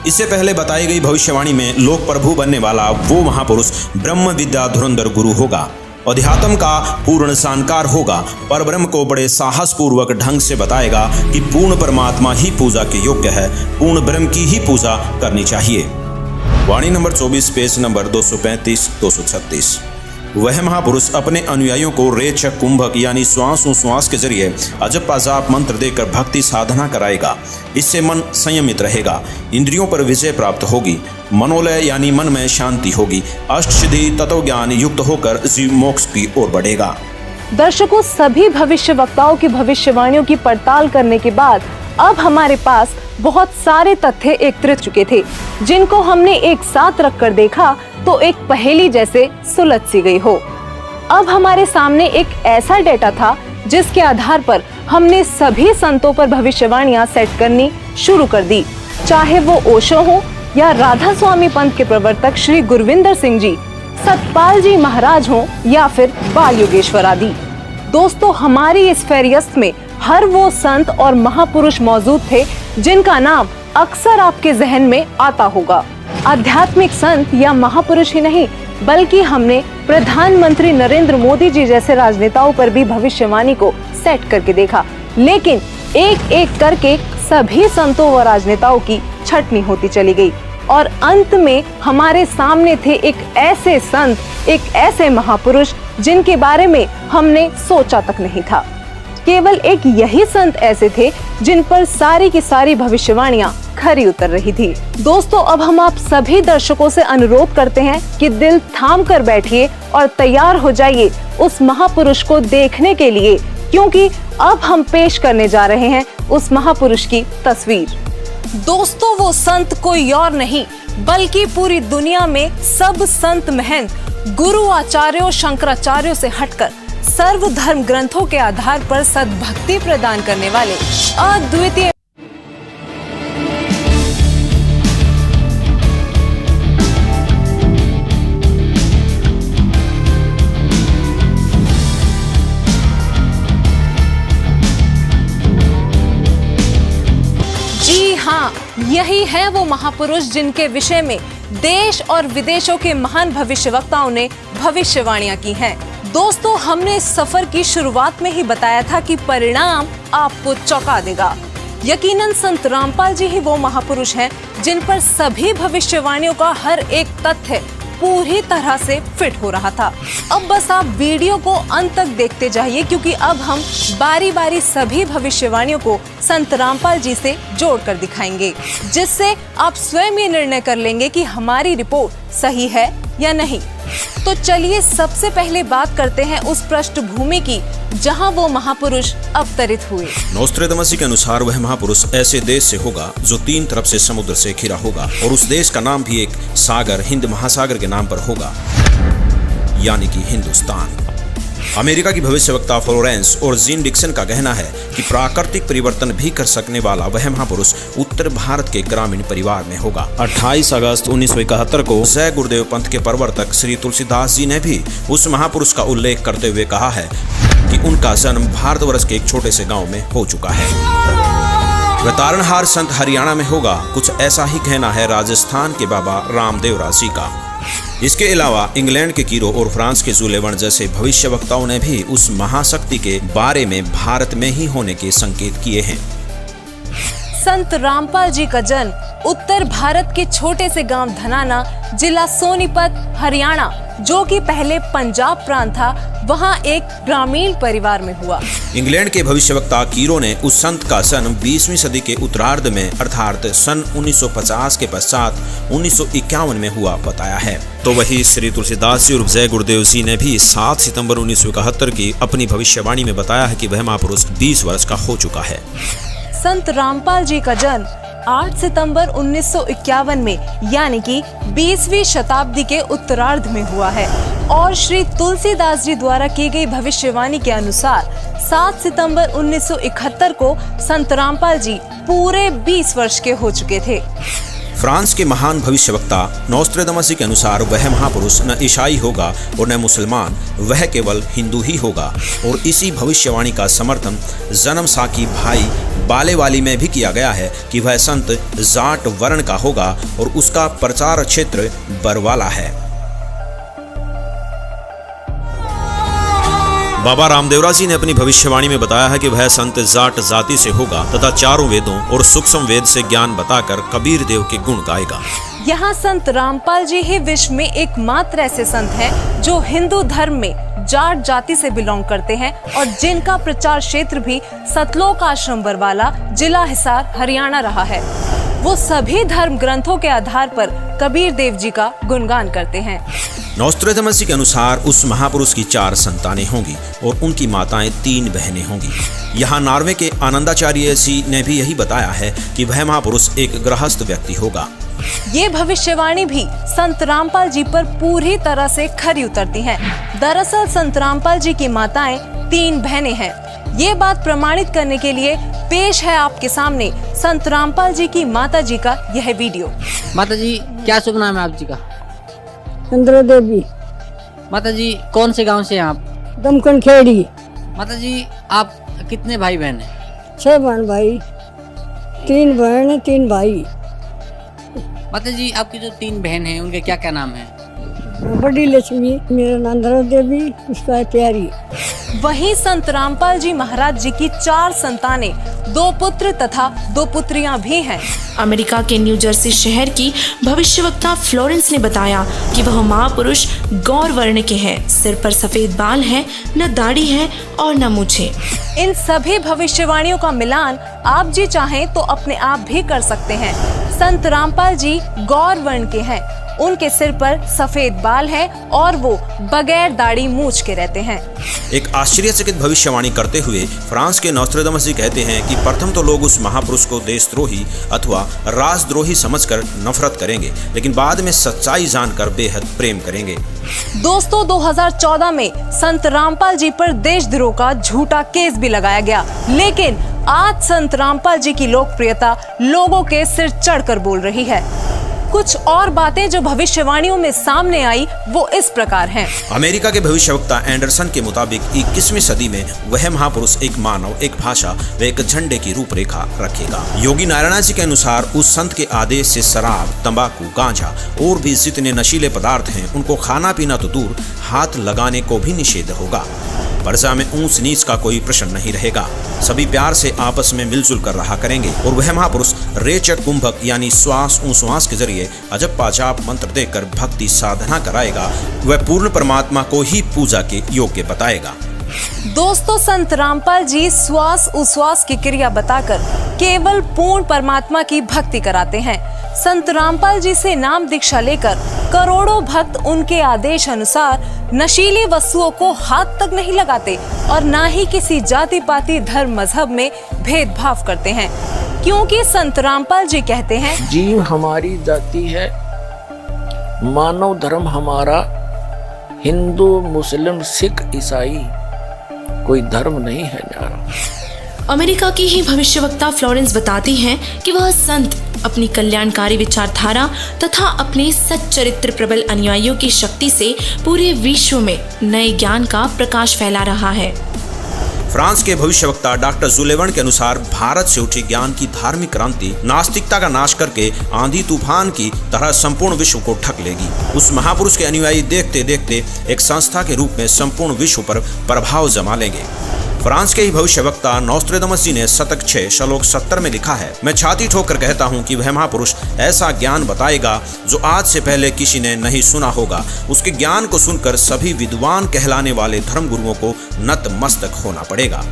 इससे पहले बताई गई भविष्यवाणी में लोक प्रभु बनने वाला वो महापुरुष ब्रह्म विद्या धुरंधर गुरु होगा, अध्यात्म का पूर्ण जानकार होगा, पर ब्रह्म को बड़े साहस पूर्वक ढंग से बताएगा कि पूर्ण परमात्मा ही पूजा के योग्य है, पूर्ण ब्रह्म की ही पूजा करनी चाहिए। वाणी नंबर 24 पेज नंबर 235-236। वह महापुरुष अपने अनुयायियों को रेचक कुंभक यानी श्वास के जरिए अजप अजाप मंत्र देकर भक्ति साधना कराएगा। इससे मन संयमित रहेगा, इंद्रियों पर विजय प्राप्त होगी, मनोलय यानी मन में शांति होगी, अष्टसिद्धि तत्व ज्ञान युक्त होकर जीव मोक्ष की ओर बढ़ेगा। दर्शकों, सभी भविष्य वक्ताओं की भविष्यवाणियों की पड़ताल करने के बाद अब हमारे पास बहुत सारे तथ्य एकत्रित चुके थे, जिनको हमने एक साथ रखकर देखा तो एक पहेली जैसे सुलझ सी गई हो। अब हमारे सामने एक ऐसा डेटा था जिसके आधार पर हमने सभी संतों पर भविष्यवाणियां सेट करनी शुरू कर दी, चाहे वो ओशो हो या राधा स्वामी पंथ के प्रवर्तक श्री गुरविंदर सिंह जी, सतपाल जी महाराज हो या फिर बाल योगेश्वर आदि। दोस्तों, हमारी इस फेरियस्त में हर वो संत और महापुरुष मौजूद थे जिनका नाम अक्सर आपके जहन में आता होगा। आध्यात्मिक संत या महापुरुष ही नहीं, बल्कि हमने प्रधानमंत्री नरेंद्र मोदी जी जैसे राजनेताओं पर भी भविष्यवाणी को सेट करके देखा, लेकिन एक एक करके सभी संतों व राजनेताओं की छटनी होती चली गई और अंत में हमारे सामने थे एक ऐसे संत, एक ऐसे महापुरुष जिनके बारे में हमने सोचा तक नहीं था। केवल एक यही संत ऐसे थे जिन पर सारी की सारी भविष्यवाणियां खरी उतर रही थी। दोस्तों, अब हम आप सभी दर्शकों से अनुरोध करते हैं कि दिल थाम कर बैठिए और तैयार हो जाइए उस महापुरुष को देखने के लिए, क्योंकि अब हम पेश करने जा रहे हैं उस महापुरुष की तस्वीर। दोस्तों, वो संत कोई और नहीं बल्कि पूरी दुनिया में सब संत महंत गुरु आचार्यों शंकराचार्यों से हटकर सर्व धर्म ग्रंथों के आधार पर सद्भक्ति प्रदान करने वाले अद्वितीय यही है वो महापुरुष जिनके विषय में देश और विदेशों के महान भविष्यवक्ताओं ने भविष्यवाणियां की हैं। दोस्तों, हमने इस सफर की शुरुआत में ही बताया था कि परिणाम आपको चौंका देगा। यकीनन संत रामपाल जी ही वो महापुरुष हैं जिन पर सभी भविष्यवाणियों का हर एक तथ्य पूरी तरह से फिट हो रहा था। अब बस आप वीडियो को अंत तक देखते जाइए, क्योंकि अब हम बारी बारी सभी भविष्यवाणियों को संत रामपाल जी से जोड़कर दिखाएंगे, जिससे आप स्वयं ये निर्णय कर लेंगे कि हमारी रिपोर्ट सही है या नहीं। तो चलिए सबसे पहले बात करते हैं उस पृष्ठभूमि की जहां वो महापुरुष अवतरित हुए। नोस्ट्रेदामस के अनुसार वह महापुरुष ऐसे देश से होगा जो 3 तरफ से समुद्र से घिरा होगा और उस देश का नाम भी एक सागर हिंद महासागर के नाम पर होगा, यानी कि हिंदुस्तान। अमेरिका की भविष्यवक्ता फ्लोरेंस और जीन डिक्सन का कहना है कि प्राकृतिक परिवर्तन भी कर सकने वाला वह महापुरुष उत्तर भारत के ग्रामीण परिवार में होगा। 28 अगस्त 1971 को जय गुरुदेव पंथ के प्रवर्तक श्री तुलसीदास जी ने भी उस महापुरुष का उल्लेख करते हुए कहा है कि उनका जन्म भारतवर्ष के एक छोटे से गांव में हो चुका है। वह तारणहार संत हरियाणा में होगा। कुछ ऐसा ही कहना है राजस्थान के बाबा रामदेवरा जी का। इसके अलावा इंग्लैंड के कीरो और फ्रांस के जुलेवन जैसे भविष्यवक्ताओं ने भी उस महाशक्ति के बारे में भारत में ही होने के संकेत किए हैं। संत रामपाल जी का जन्म उत्तर भारत के छोटे से गांव धनाना, जिला सोनीपत, हरियाणा, जो कि पहले पंजाब प्रांत था, वहां एक ग्रामीण परिवार में हुआ। इंग्लैंड के भविष्यवक्ता कीरो ने उस संत का जन्म 20वीं सदी के उत्तरार्ध में अर्थात सन 1950 के पश्चात 1951 में हुआ बताया है। तो वही श्री तुलसीदास जी और जय गुरुदेव जी ने भी 7 सितंबर 1971 की अपनी भविष्यवाणी में बताया है कि वह महापुरुष 20 वर्ष का हो चुका है। संत रामपाल जी का जन्म 8 सितंबर 1951 में यानी कि 20वीं शताब्दी के उत्तरार्ध में हुआ है और श्री तुलसीदास जी द्वारा की गई भविष्यवाणी के अनुसार 7 सितंबर 1971 को संत रामपाल जी पूरे 20 वर्ष के हो चुके थे। फ्रांस के महान भविष्यवक्ता नोस्ट्रेदामस के अनुसार वह महापुरुष न ईसाई होगा और न मुसलमान, वह केवल हिंदू ही होगा। और इसी भविष्यवाणी का समर्थन जन्म साकी भाई बालेवाली में भी किया गया है कि वह संत जाट वर्ण का होगा और उसका प्रचार क्षेत्र बरवाला है। बाबा रामदेवरा जी ने अपनी भविष्यवाणी में बताया है कि वह संत जाट जाति से होगा तथा चारों वेदों और सूक्ष्म वेद से ज्ञान बताकर कबीर देव के गुण गाएगा। यहाँ संत रामपाल जी ही विश्व में एकमात्र ऐसे संत हैं जो हिंदू धर्म में जाट जाति से बिलोंग करते हैं और जिनका प्रचार क्षेत्र भी सतलोक आश्रम बरवाला, जिला हिसार, हरियाणा रहा है। वो सभी धर्म ग्रंथों के आधार पर कबीर देव जी का गुणगान करते हैं। नोस्ट्रेदामस के अनुसार उस महापुरुष की 4 संतानें होंगी और उनकी माताएं 3 बहनें होंगी। यहाँ नॉर्वे के आनंदाचार्य जी ने भी यही बताया है कि वह महापुरुष एक गृहस्थ व्यक्ति होगा। ये भविष्यवाणी भी संत रामपाल जी पर पूरी तरह से खरी उतरती हैं। दरअसल संत रामपाल जी की माताएं 3 बहनें हैं। ये बात प्रमाणित करने के लिए पेश है आपके सामने संत रामपाल जी की माता जी का यह वीडियो। माता जी, क्या शुभ नाम है आप जी का? चंद्र देवी। माता जी, कौन से गांव से हैं आप? दमकन खेड़ी। माता जी, आप कितने भाई बहन हैं? 6 बहन भाई, 3 बहन 3 भाई। माता जी, आपकी जो 3 बहन हैं उनके क्या क्या नाम हैं? बड़ी लक्ष्मी, मेरा नाम चंद्र देवी, उसका है प्यारी। वहीं संत रामपाल जी महाराज जी की 4 संतानें, 2 पुत्र तथा 2 पुत्रियां भी हैं। अमेरिका के न्यू जर्सी शहर की भविष्यवक्ता फ्लोरेंस ने बताया कि वह महापुरुष गौर वर्ण के हैं। सिर पर सफेद बाल है, न दाढ़ी है और न मूछें। इन सभी भविष्यवाणियों का मिलान आप जी चाहें तो अपने आप भी कर सकते हैं। संत रामपाल जी गौर वर्ण के हैं। उनके सिर पर सफेद बाल है और वो बगैर दाढ़ी मूछ के रहते हैं। एक आश्चर्यचकित भविष्यवाणी करते हुए फ्रांस के नोस्ट्रेदामस जी कहते हैं कि प्रथम तो लोग उस महापुरुष को देशद्रोही अथवा राष्ट्रद्रोही समझकर नफरत करेंगे, लेकिन बाद में सच्चाई जानकर बेहद प्रेम करेंगे। दोस्तों, 2014 में संत रामपाल जी पर देशद्रोह का झूठा केस भी लगाया गया, लेकिन आज संत रामपाल जी की लोकप्रियता लोगों के सिर चढ़कर बोल रही है। कुछ और बातें जो भविष्यवाणियों में सामने आई वो इस प्रकार हैं। अमेरिका के भविष्यवक्ता एंडरसन के मुताबिक 21वीं सदी में वह महापुरुष एक मानव, एक भाषा व एक झंडे की रूपरेखा रखेगा। योगी नारायण जी के अनुसार उस संत के आदेश से शराब, तंबाकू, गांजा और भी जितने नशीले पदार्थ हैं उनको खाना पीना तो दूर, हाथ लगाने को भी निषेध होगा। प्रजा में ऊंच नीच का कोई प्रश्न नहीं रहेगा। सभी प्यार से आपस में मिलजुल कर रहा करेंगे और वह महापुरुष रेचक कुंभक यानी श्वास उश्वास के जरिए अजब पाजाब मंत्र देकर भक्ति साधना कराएगा। वह पूर्ण परमात्मा को ही पूजा के योग्य बताएगा। दोस्तों, संत रामपाल जी श्वास उश्वास की क्रिया बताकर केवल पूर्ण परमात्मा की भक्ति कराते हैं। संत रामपाल जी से नाम दीक्षा लेकर करोड़ों भक्त उनके आदेश अनुसार नशीली वस्तुओं को हाथ तक नहीं लगाते और ना ही किसी जाति पाति धर्म मजहब में भेदभाव करते हैं, क्योंकि संत रामपाल जी कहते हैं, जीव हमारी जाति है, मानव धर्म हमारा, हिंदू मुस्लिम सिख ईसाई कोई धर्म नहीं है न्यारा। अमेरिका की ही भविष्यवक्ता फ्लोरेंस बताती हैं कि वह संत अपनी कल्याणकारी विचारधारा तथा अपने सच्चरित्र प्रबल अनुयायियों की शक्ति से पूरे विश्व में नए ज्ञान का प्रकाश फैला रहा है। फ्रांस के भविष्यवक्ता डॉक्टर जुलेवन के अनुसार भारत से उठी ज्ञान की धार्मिक क्रांति नास्तिकता का नाश करके आंधी तूफान की तरह संपूर्ण विश्व को ढक लेगी। उस महापुरुष के अनुयायी देखते देखते एक संस्था के रूप में संपूर्ण विश्व पर प्रभाव जमा लेंगे। फ्रांस के ही भविष्यवक्ता नोस्ट्रेदामस जी ने शतक 6 श्लोक 70 में लिखा है, मैं छाती ठोकर कहता हूँ कि वह महापुरुष ऐसा ज्ञान बताएगा जो आज से पहले किसी ने नहीं सुना होगा। उसके ज्ञान को सुनकर सभी विद्वान कहलाने वाले धर्मगुरुओं को नतमस्तक होना पड़ेगा।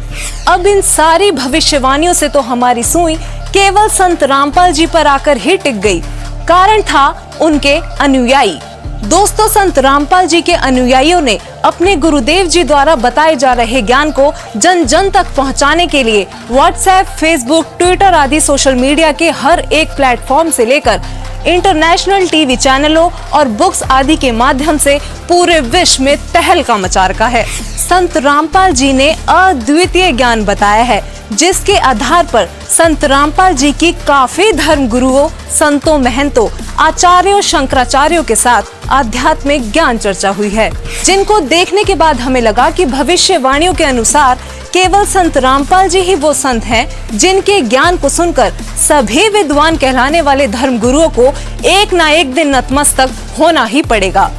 अब इन सारी भविष्यवाणियों से तो हमारी सुई केवल संत रामपाल जी पर आकर ही टिक गई। कारण था उनके अनुयायी। दोस्तों, संत रामपाल जी के अनुयायियों ने अपने गुरुदेव जी द्वारा बताए जा रहे ज्ञान को जन जन तक पहुंचाने के लिए व्हाट्सएप, फेसबुक, ट्विटर आदि सोशल मीडिया के हर एक प्लेटफॉर्म से लेकर इंटरनेशनल टीवी चैनलों और बुक्स आदि के माध्यम से पूरे विश्व में तहलका मचा रखा है। संत रामपाल जी ने अद्वितीय ज्ञान बताया है, जिसके आधार पर संत रामपाल जी की काफी धर्म गुरुओं, संतों, महंतों, आचार्यों, शंकराचार्यों के साथ आध्यात्मिक ज्ञान चर्चा हुई है, जिनको देखने के बाद हमें लगा कि भविष्यवाणियों के अनुसार केवल संत रामपाल जी ही वो संत हैं जिनके ज्ञान को सुनकर सभी विद्वान कहलाने वाले धर्म गुरुओं को एक ना एक दिन नतमस्तक होना ही पड़ेगा।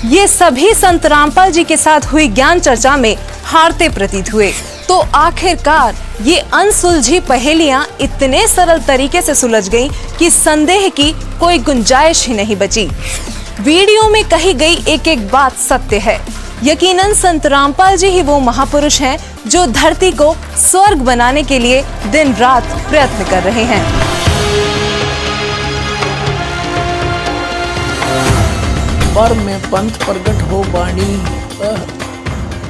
ये सभी संत रामपाल जी के साथ हुई ज्ञान चर्चा में हारते प्रतीत हुए। तो आखिरकार ये अनसुलझी पहेलियां इतने सरल तरीके से सुलझ गईं कि संदेह की कोई गुंजाइश ही नहीं बची। वीडियो में कही गई एक एक बात सत्य है। यकीनन संत रामपाल जी ही वो महापुरुष हैं जो धरती को स्वर्ग बनाने के लिए दिन रात प्रयत्न कर रहे हैं। पर में पंथ प्रगट हो बाणी,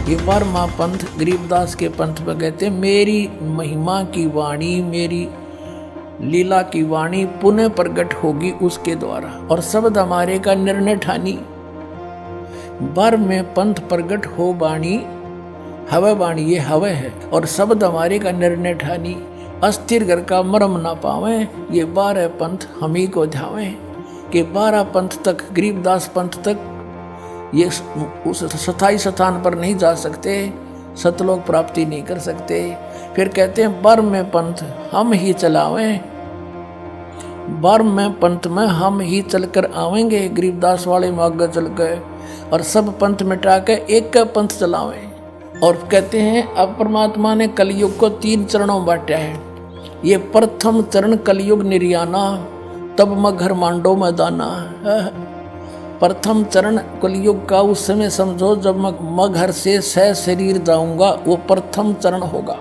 ये पर माँ पंथ गरीबदास के पंथ में कहते, मेरी महिमा की वाणी, मेरी लीला की वाणी पुनः प्रगट होगी उसके द्वारा, और शब्द हमारे का निर्णय ठानी। बर में पंथ प्रगट हो बाणी, हवे बाणी ये हवे है, और शब्द हमारे का निर्णय ठानी। अस्थिर घर का मरम ना पावे, ये 12 पंथ हम ही को ध्यावे। कि 12 पंथ तक, गरीबदास पंथ तक ये उस स्थायी स्थान पर नहीं जा सकते, सतलोक प्राप्ति नहीं कर सकते। फिर कहते हैं बर में पंथ हम ही चलावें, बर में पंथ में हम ही चलकर आवेंगे। गरीबदास वाले में आगे चल गए और सब पंथ मिटा के एक का पंथ चलावें। और कहते हैं अब परमात्मा ने कलयुग को 3 चरणों में बांटा है। ये प्रथम चरण कलयुग निर्याना, तब मगर मांडो में दाना। प्रथम चरण कलयुग का उस समय समझो जब मैं घर से सह शरीर जाऊंगा, वो प्रथम चरण होगा।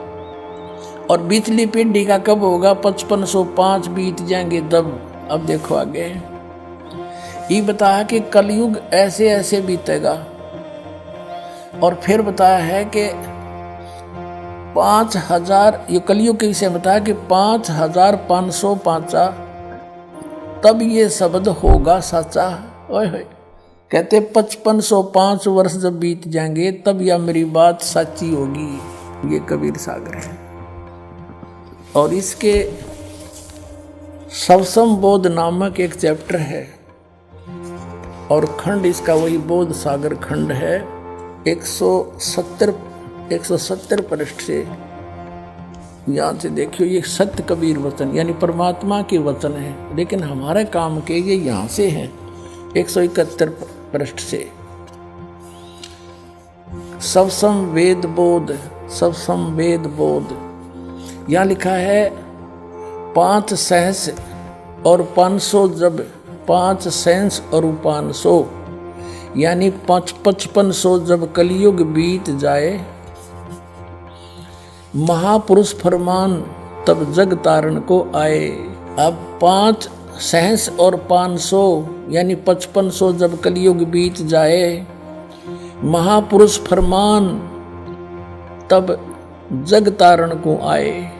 और बीचली पीढ़ी का कब होगा? 5505 बीत जाएंगे तब। अब देखो आगे ये बताया कि कलयुग ऐसे ऐसे बीतेगा। और फिर बताया है कि 5000, ये कलयुग के विषय में बताया कि 5505 तब ये शब्द होगा सच्चा। ओए होए, कहते 5505 वर्ष जब बीत जाएंगे तब यह मेरी बात सच्ची होगी। ये कबीर सागर है। और इसके सवसम बोध नामक एक चैप्टर है, और खंड इसका वही बोध सागर खंड है। 170 पृष्ठ से यहाँ से देखियो, ये सत्य कबीर वचन यानी परमात्मा के वचन है, लेकिन हमारे काम के ये यहाँ से हैं। 171 पृष्ठ से सवसम वेद बोध, सवसम वेद बोध यहाँ लिखा है 5 सहस और 500 जब 5 सहस और 500 यानी 5500 जब कलयुग बीत जाए, महापुरुष फरमान तब जग तारण को आए। अब 5 सहस और 500 यानी 5500 जब कलयुग बीत जाए, महापुरुष फरमान तब जग तारण को आए।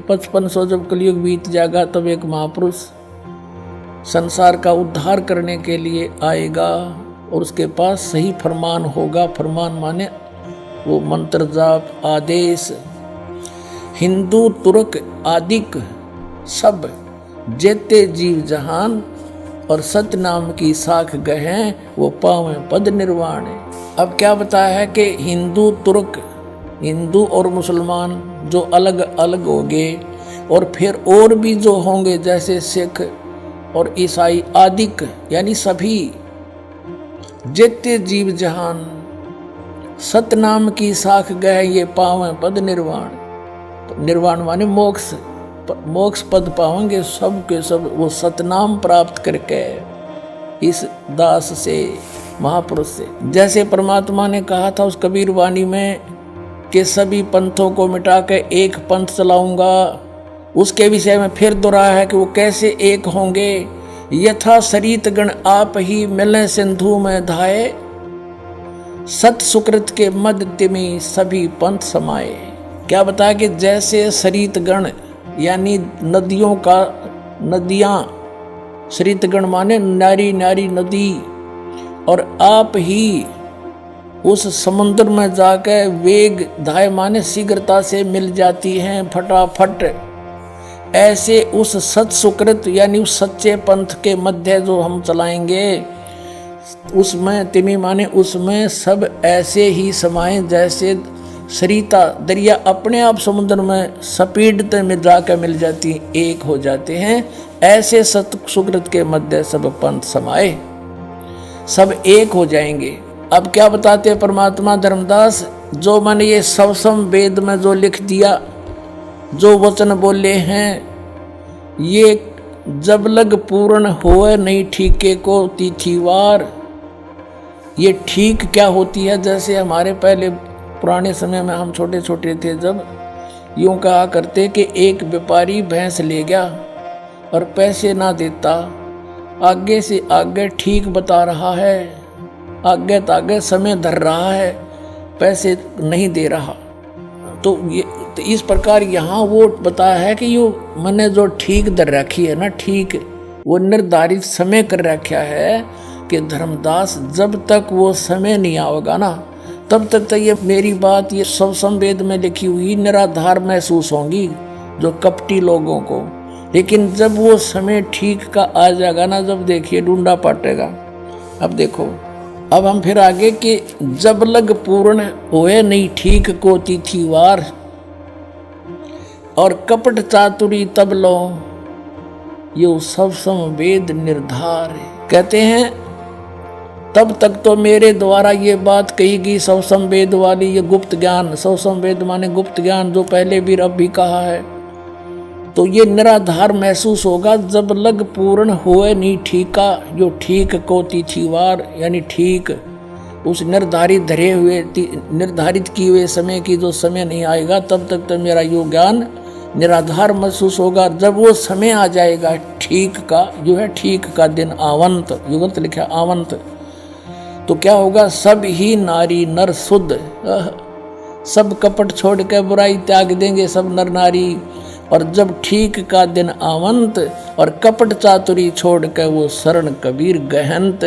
5500 जब कलयुग बीत जाएगा तब एक महापुरुष संसार का उद्धार करने के लिए आएगा, और उसके पास सही फरमान होगा। फरमान माने वो मंत्र जाप आदेश। हिंदू तुर्क आदिक सब जेते जीव जहान, और सत्य नाम की साख गहें वो पावे पद निर्वाण। अब क्या बताया है कि हिंदू तुर्क, हिंदू और मुसलमान जो अलग अलग होंगे, और फिर और भी जो होंगे जैसे सिख और ईसाई आदिक यानी सभी जेते जीव जहान, सतनाम की साख गए ये पावे पद निर्वाण। तो निर्वाण माने मोक्ष, मोक्ष पद पाएंगे सब के सब वो सतनाम प्राप्त करके इस दास से, महापुरुष से। जैसे परमात्मा ने कहा था उस कबीर वाणी में कि सभी पंथों को मिटा के एक पंथ चलाऊंगा, उसके विषय में फिर दोहराया है कि वो कैसे एक होंगे। यथा सरित गण आप ही मिले सिंधु में धाये, सत सुकृत के मध्य में सभी पंथ समाये। क्या बताया कि जैसे सरित गण यानी नदियों का, नदियां, सरित गण माने नारी नारी नदी, और आप ही उस समुद्र में जाकर वेग धाय माने शीघ्रता से मिल जाती हैं फटाफट। ऐसे उस सत सुकृत यानी उस सच्चे पंथ के मध्य जो हम चलाएंगे, उसमें तिमी माने उसमें सब ऐसे ही समाये जैसे सरिता दरिया अपने आप समुद्र में सपीडते में जाकर मिल जाती, एक हो जाते हैं। ऐसे सत सुकृत के मध्य सब पंथ समाये, सब एक हो जाएंगे। अब क्या बताते हैं परमात्मा धर्मदास, जो मैंने ये सवसम वेद में जो लिख दिया जो वचन बोले हैं ये जब लग पूर्ण होए नहीं ठीके को तिथिवार। ये ठीक क्या होती है? जैसे हमारे पहले पुराने समय में हम छोटे छोटे थे जब यूं कहा करते कि एक व्यापारी भैंस ले गया और पैसे ना देता, आगे से आगे ठीक बता रहा है, आगे तागे समय धर रहा है, पैसे नहीं दे रहा। तो इस प्रकार यहाँ वो बताया है कि यो मैंने जो ठीक दर रखी है ना, ठीक वो निर्धारित समय कर रखा है कि धर्मदास जब तक वो समय नहीं आएगा ना तब तक तो ये मेरी बात ये सब संवेद में लिखी हुई निराधार महसूस होंगी जो कपटी लोगों को। लेकिन जब वो समय ठीक का आ जाएगा ना, जब देखिए ढूंढा पाटेगा। अब देखो, अब हम फिर आगे कि जब लग पूर्ण होए नहीं ठीक को तिथिवार और कपट चातुरी तब लो यो सब संवेद निर्धार। कहते हैं तब तक तो मेरे द्वारा ये बात कही गई सब संवेद वाली, ये गुप्त ज्ञान, सब संवेद माने गुप्त ज्ञान जो पहले भी अब भी कहा है। तो ये निराधार महसूस होगा जब लग पूर्ण होए नहीं ठीका, जो ठीक को तिथिवार यानी ठीक उस निर्धारित धरे हुए निर्धारित किए हुए समय की जो समय नहीं आएगा तब तक तो मेरा यो ज्ञान निराधार महसूस होगा। जब वो समय आ जाएगा ठीक का, जो है ठीक का दिन आवंत, युगंत लिखा आवंत, तो क्या होगा? सब ही नारी नर शुद्ध, सब कपट छोड़ के बुराई त्याग देंगे सब नर नारी। और जब ठीक का दिन आवंत और कपट चातुरी छोड़ के वो शरण कबीर गहनत।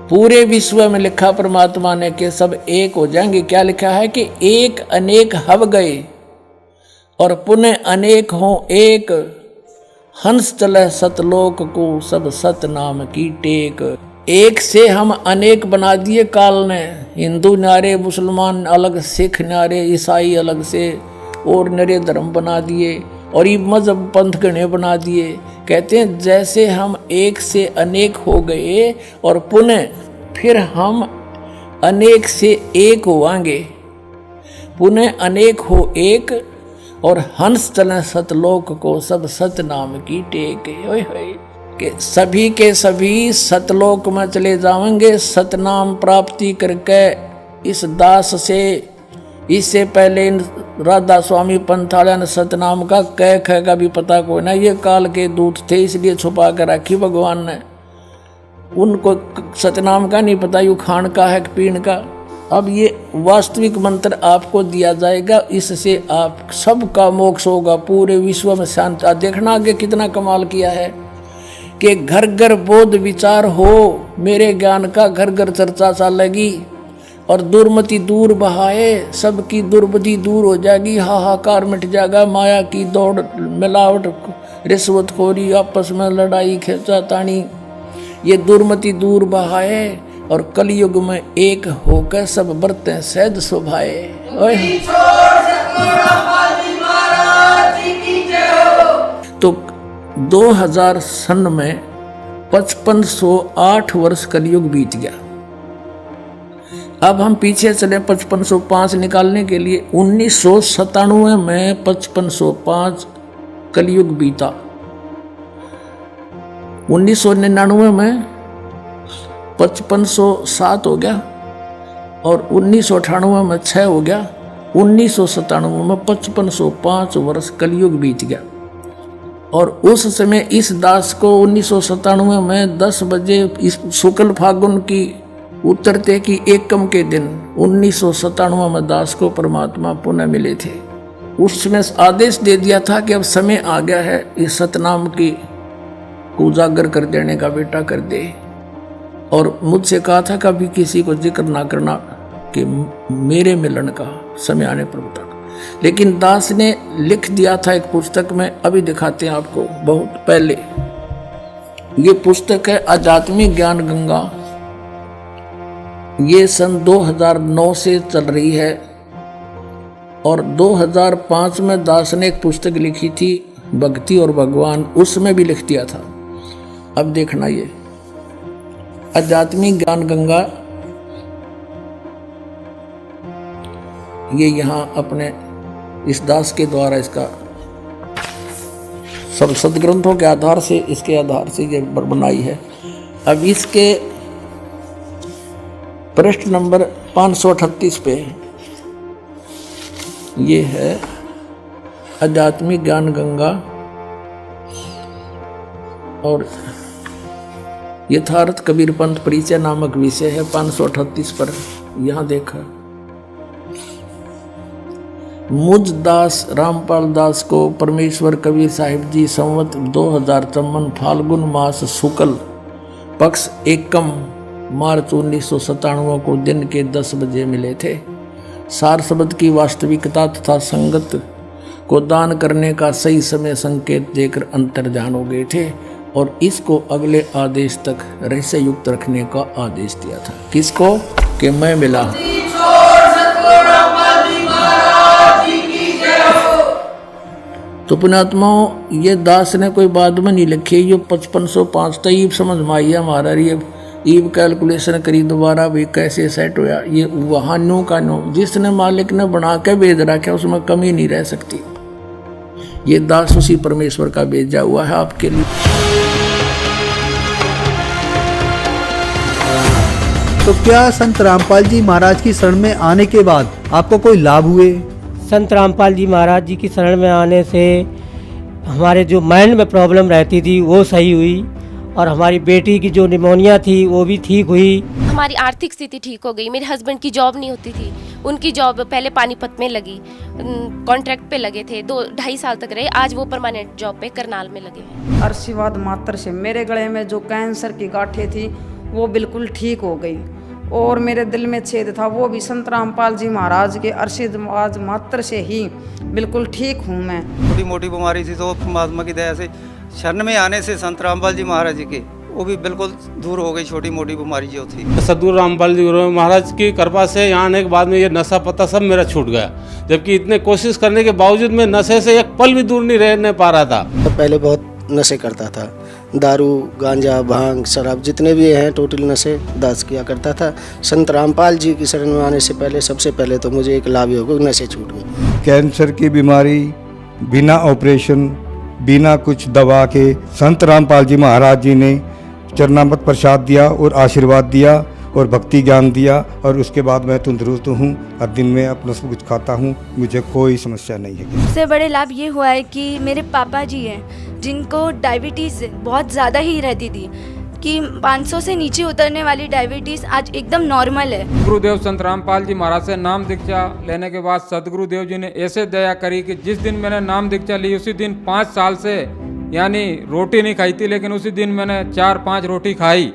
पूरे विश्व में लिखा परमात्मा ने कि सब एक हो जाएंगे। क्या लिखा है कि एक अनेक हव गए और पुनः अनेक हो एक, हंस चले सतलोक को सब सत नाम की टेक। एक से हम अनेक बना दिए काल ने, हिंदू न्यारे, मुसलमान अलग, सिख न्यारे, ईसाई अलग से और नरे धर्म बना दिए और ये मजहब पंथ गणे बना दिए। कहते हैं जैसे हम एक से अनेक हो गए और पुनः फिर हम अनेक से एक होवांगे, पुनः अनेक हो एक और हंस चले सतलोक को सब सत नाम की टेक। ओए होए के सभी सतलोक में चले जाएंगे सतनाम प्राप्ति करके। इस दास से इससे पहले राधा स्वामी पंथालय ने सतनाम का कह ख का भी पता कोई ना, ये काल के दूत थे इसलिए छुपा कर रखी भगवान ने, उनको सतनाम का नहीं पता यू खान का है पीण का। अब ये वास्तविक मंत्र आपको दिया जाएगा, इससे आप सबका मोक्ष होगा, पूरे विश्व में शांति। देखना आगे कितना कमाल किया है कि घर घर बोध विचार हो, मेरे ज्ञान का घर घर चर्चा चलेगी और दुर्मति दूर बहाए, सबकी दुर्बुद्धि दूर हो जाएगी, हाहाकार मिट जाएगा, माया की दौड़, मिलावट, रिश्वतखोरी, आपस में लड़ाई खींचातानी, ये दुर्मति दूर बहाए और कलयुग में एक होकर सब बरतें सहज शोभाए। तो 2000 सन में 5508 वर्ष कलयुग बीत गया। अब हम पीछे चले 5505 निकालने के लिए। 1997 में 5505 कलयुग बीता, 1999 में 5507 हो गया और 1998 में 6 हो गया, 1997 में 5505 वर्ष कलयुग बीत गया। और उस समय इस दास को 1997 में 10 बजे इस शुक्ल फागुन की उतरते की एकम के दिन 1997 में दास को परमात्मा पुनः मिले थे। उसमें आदेश दे दिया था कि अब समय आ गया है इस सतनाम की को उजागर कर देने का, बेटा कर दे। और मुझसे कहा था कभी किसी को जिक्र ना करना कि मेरे मिलन का समय आने पर बता। लेकिन दास ने लिख दिया था एक पुस्तक में, अभी दिखाते हैं आपको, बहुत पहले। ये पुस्तक है आध्यात्मिक ज्ञान गंगा, ये सन 2009 से चल रही है। और 2005 में दास ने एक पुस्तक लिखी थी भक्ति और भगवान, उसमें भी लिख दिया था। अब देखना, ये आध्यात्मिक ज्ञान गंगा ये यहाँ अपने इस दास के द्वारा इसका सब सदग्रंथों के आधार से, इसके आधार से ये बनाई है। अब इसके पृष्ठ नंबर 538 पे ये है आध्यात्मिक ज्ञान गंगा और यथार्थ कबीर पंथ परिचय नामक विषय है। 538 पर यहाँ देखा, मुझ दास रामपाल दास को परमेश्वर कबीर साहिब जी संवत 2053 फाल्गुन मास शुक्ल पक्ष एकम मार्च 1997 को दिन के 10 बजे मिले थे। सार शब्द की वास्तविकता तथा संगत को दान करने का सही समय संकेत देकर अंतर्ध्यान हो गए थे और इसको अगले आदेश तक रहस्य युक्त रखने का आदेश दिया था। किसको? कि मैं मिला। तो पुण्यात्माओं, ये दास ने कोई बाद में नहीं लिखी, ये 5505 तो ईब समझ में आई हमारा। ये ईब कैलकुलेशन करी दोबारा भी कैसे सेट होया। ये वहाँ नो का नो जिसने मालिक ने बना के भेज रखा उसमें कमी नहीं रह सकती। ये दास उसी परमेश्वर का भेजा हुआ है आपके लिए। तो क्या संत रामपाल जी महाराज की शरण में आने के बाद आपको कोई लाभ हुए? संत रामपाल जी महाराज जी की शरण में आने से हमारे जो माइंड में प्रॉब्लम रहती थी वो सही हुई और हमारी बेटी की जो निमोनिया थी वो भी ठीक हुई। हमारी आर्थिक स्थिति ठीक हो गई। मेरे हस्बैंड की जॉब नहीं होती थी, उनकी जॉब पहले पानीपत में लगी, कॉन्ट्रैक्ट पे लगे थे, 2-2.5 साल तक रहे। आज वो परमानेंट जॉब पे करनाल में लगे हैं। आशीर्वाद मात्र से मेरे गले में जो कैंसर की गांठें थी वो बिल्कुल ठीक हो गई और मेरे दिल में छेद था वो भी संत रामपाल जी महाराज के आशीर्वाद मात्र से ही बिल्कुल ठीक हूँ मैं। छोटी मोटी बीमारी थी तो परमात्मा की दया से शरण में आने से संत रामपाल जी महाराज जी के वो भी बिल्कुल दूर हो गई, छोटी मोटी बीमारी जो थी। सदगुरु रामपाल जी महाराज की कृपा से यहाँ आने के बाद में ये नशा पता सब मेरा छूट गया, जबकि इतने कोशिश करने के बावजूद मैं नशे से एक पल भी दूर नहीं रहने पा रहा था। तो पहले बहुत नशे करता था, दारू गांजा भांग शराब जितने भी हैं टोटल नशे दास किया करता था। संत रामपाल जी की शरण में आने से पहले सबसे पहले तो मुझे एक लाभ हो गया, नशे छूट गए। कैंसर की बीमारी बिना ऑपरेशन बिना कुछ दवा के संत रामपाल जी महाराज जी ने चरणामृत प्रसाद दिया और आशीर्वाद दिया और भक्ति ज्ञान दिया और उसके बाद मैं तंदुरुस्त हूँ और दिन में अपना सब कुछ खाता हूँ, मुझे कोई समस्या नहीं है। सबसे बड़े लाभ ये हुआ है कि मेरे पापा जी हैं जिनको डायबिटीज़ बहुत ज़्यादा ही रहती थी कि 500 से नीचे उतरने वाली डायबिटीज़ आज एकदम नॉर्मल है। गुरुदेव संत रामपाल जी महाराज से नाम दीक्षा लेने के बाद सदगुरुदेव जी ने ऐसे दया करी कि जिस दिन मैंने नाम दीक्षा ली उसी दिन 5 साल से यानी रोटी नहीं खाई थी, लेकिन उसी दिन मैंने 4-5 रोटी खाई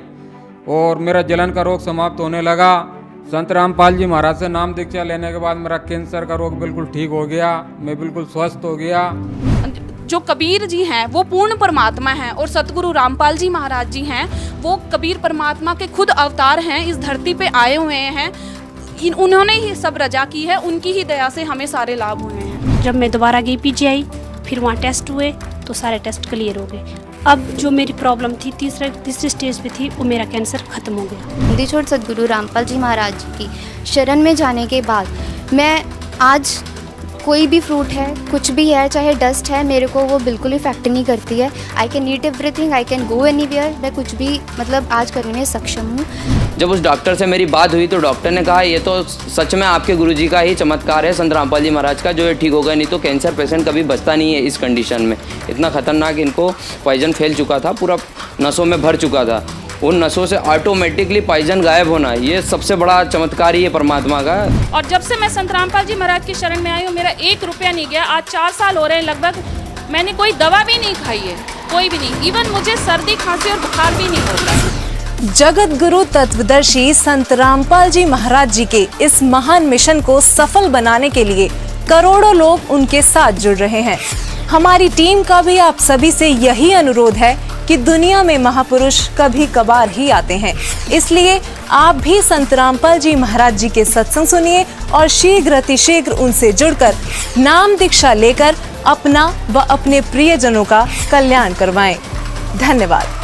और मेरा जलन का रोग समाप्त होने लगा। संत रामपाल जी महाराज से नाम दीक्षा लेने के बाद मेरा कैंसर का रोग बिल्कुल ठीक हो गया, मैं बिल्कुल स्वस्थ हो गया। जो कबीर जी हैं वो पूर्ण परमात्मा हैं और सतगुरु रामपाल जी महाराज जी हैं वो कबीर परमात्मा के खुद अवतार हैं, इस धरती पे आए हुए हैं। उन्होंने ही सब रजा की है, उनकी ही दया से हमें सारे लाभ हुए हैं। जब मैं दोबारा गई पीजीआई, फिर वहाँ टेस्ट हुए तो सारे टेस्ट क्लियर हो गए। अब जो मेरी प्रॉब्लम थी तीसरे स्टेज पे थी, वो मेरा कैंसर खत्म हो गया। छोड़ सतगुरु रामपाल जी महाराज जी की शरण में जाने के बाद मैं आज कोई भी फ्रूट है, कुछ भी है, चाहे डस्ट है, मेरे को वो बिल्कुल इफेक्ट नहीं करती है। I can eat everything, I can go anywhere, मैं कुछ भी मतलब आज करने में सक्षम हूँ। जब उस डॉक्टर से मेरी बात हुई तो डॉक्टर ने कहा ये तो सच में आपके गुरुजी का ही चमत्कार है संत रामपाल जी महाराज का, जो ये ठीक होगा, नहीं तो कैंसर पेशेंट कभी बचता नहीं है इस कंडीशन में। इतना खतरनाक इनको पॉइजन फैल चुका था, पूरा नसों में भर चुका था। उन नसों से ऑटोमेटिकली पॉइजन गायब होना, ये सबसे बड़ा चमत्कार ही है परमात्मा का। और जब से मैं संत रामपाल जी महाराज की शरण में आई हूँ, मेरा 1 रुपया नहीं गया। आज 4 साल हो रहे हैं लगभग, मैंने कोई दवा भी नहीं खाई है, कोई भी नहीं। इवन मुझे सर्दी खांसी और बुखार भी नहीं होता। जगत गुरु तत्वदर्शी संत रामपाल जी महाराज जी के इस महान मिशन को सफल बनाने के लिए करोड़ों लोग उनके साथ जुड़ रहे हैं। हमारी टीम का भी आप सभी से यही अनुरोध है कि दुनिया में महापुरुष कभी कभार ही आते हैं, इसलिए आप भी संत रामपाल जी महाराज जी के सत्संग सुनिए और शीघ्र अतिशीघ्र उनसे जुड़कर नाम दीक्षा लेकर अपना व अपने प्रियजनों का कल्याण करवाएं। धन्यवाद।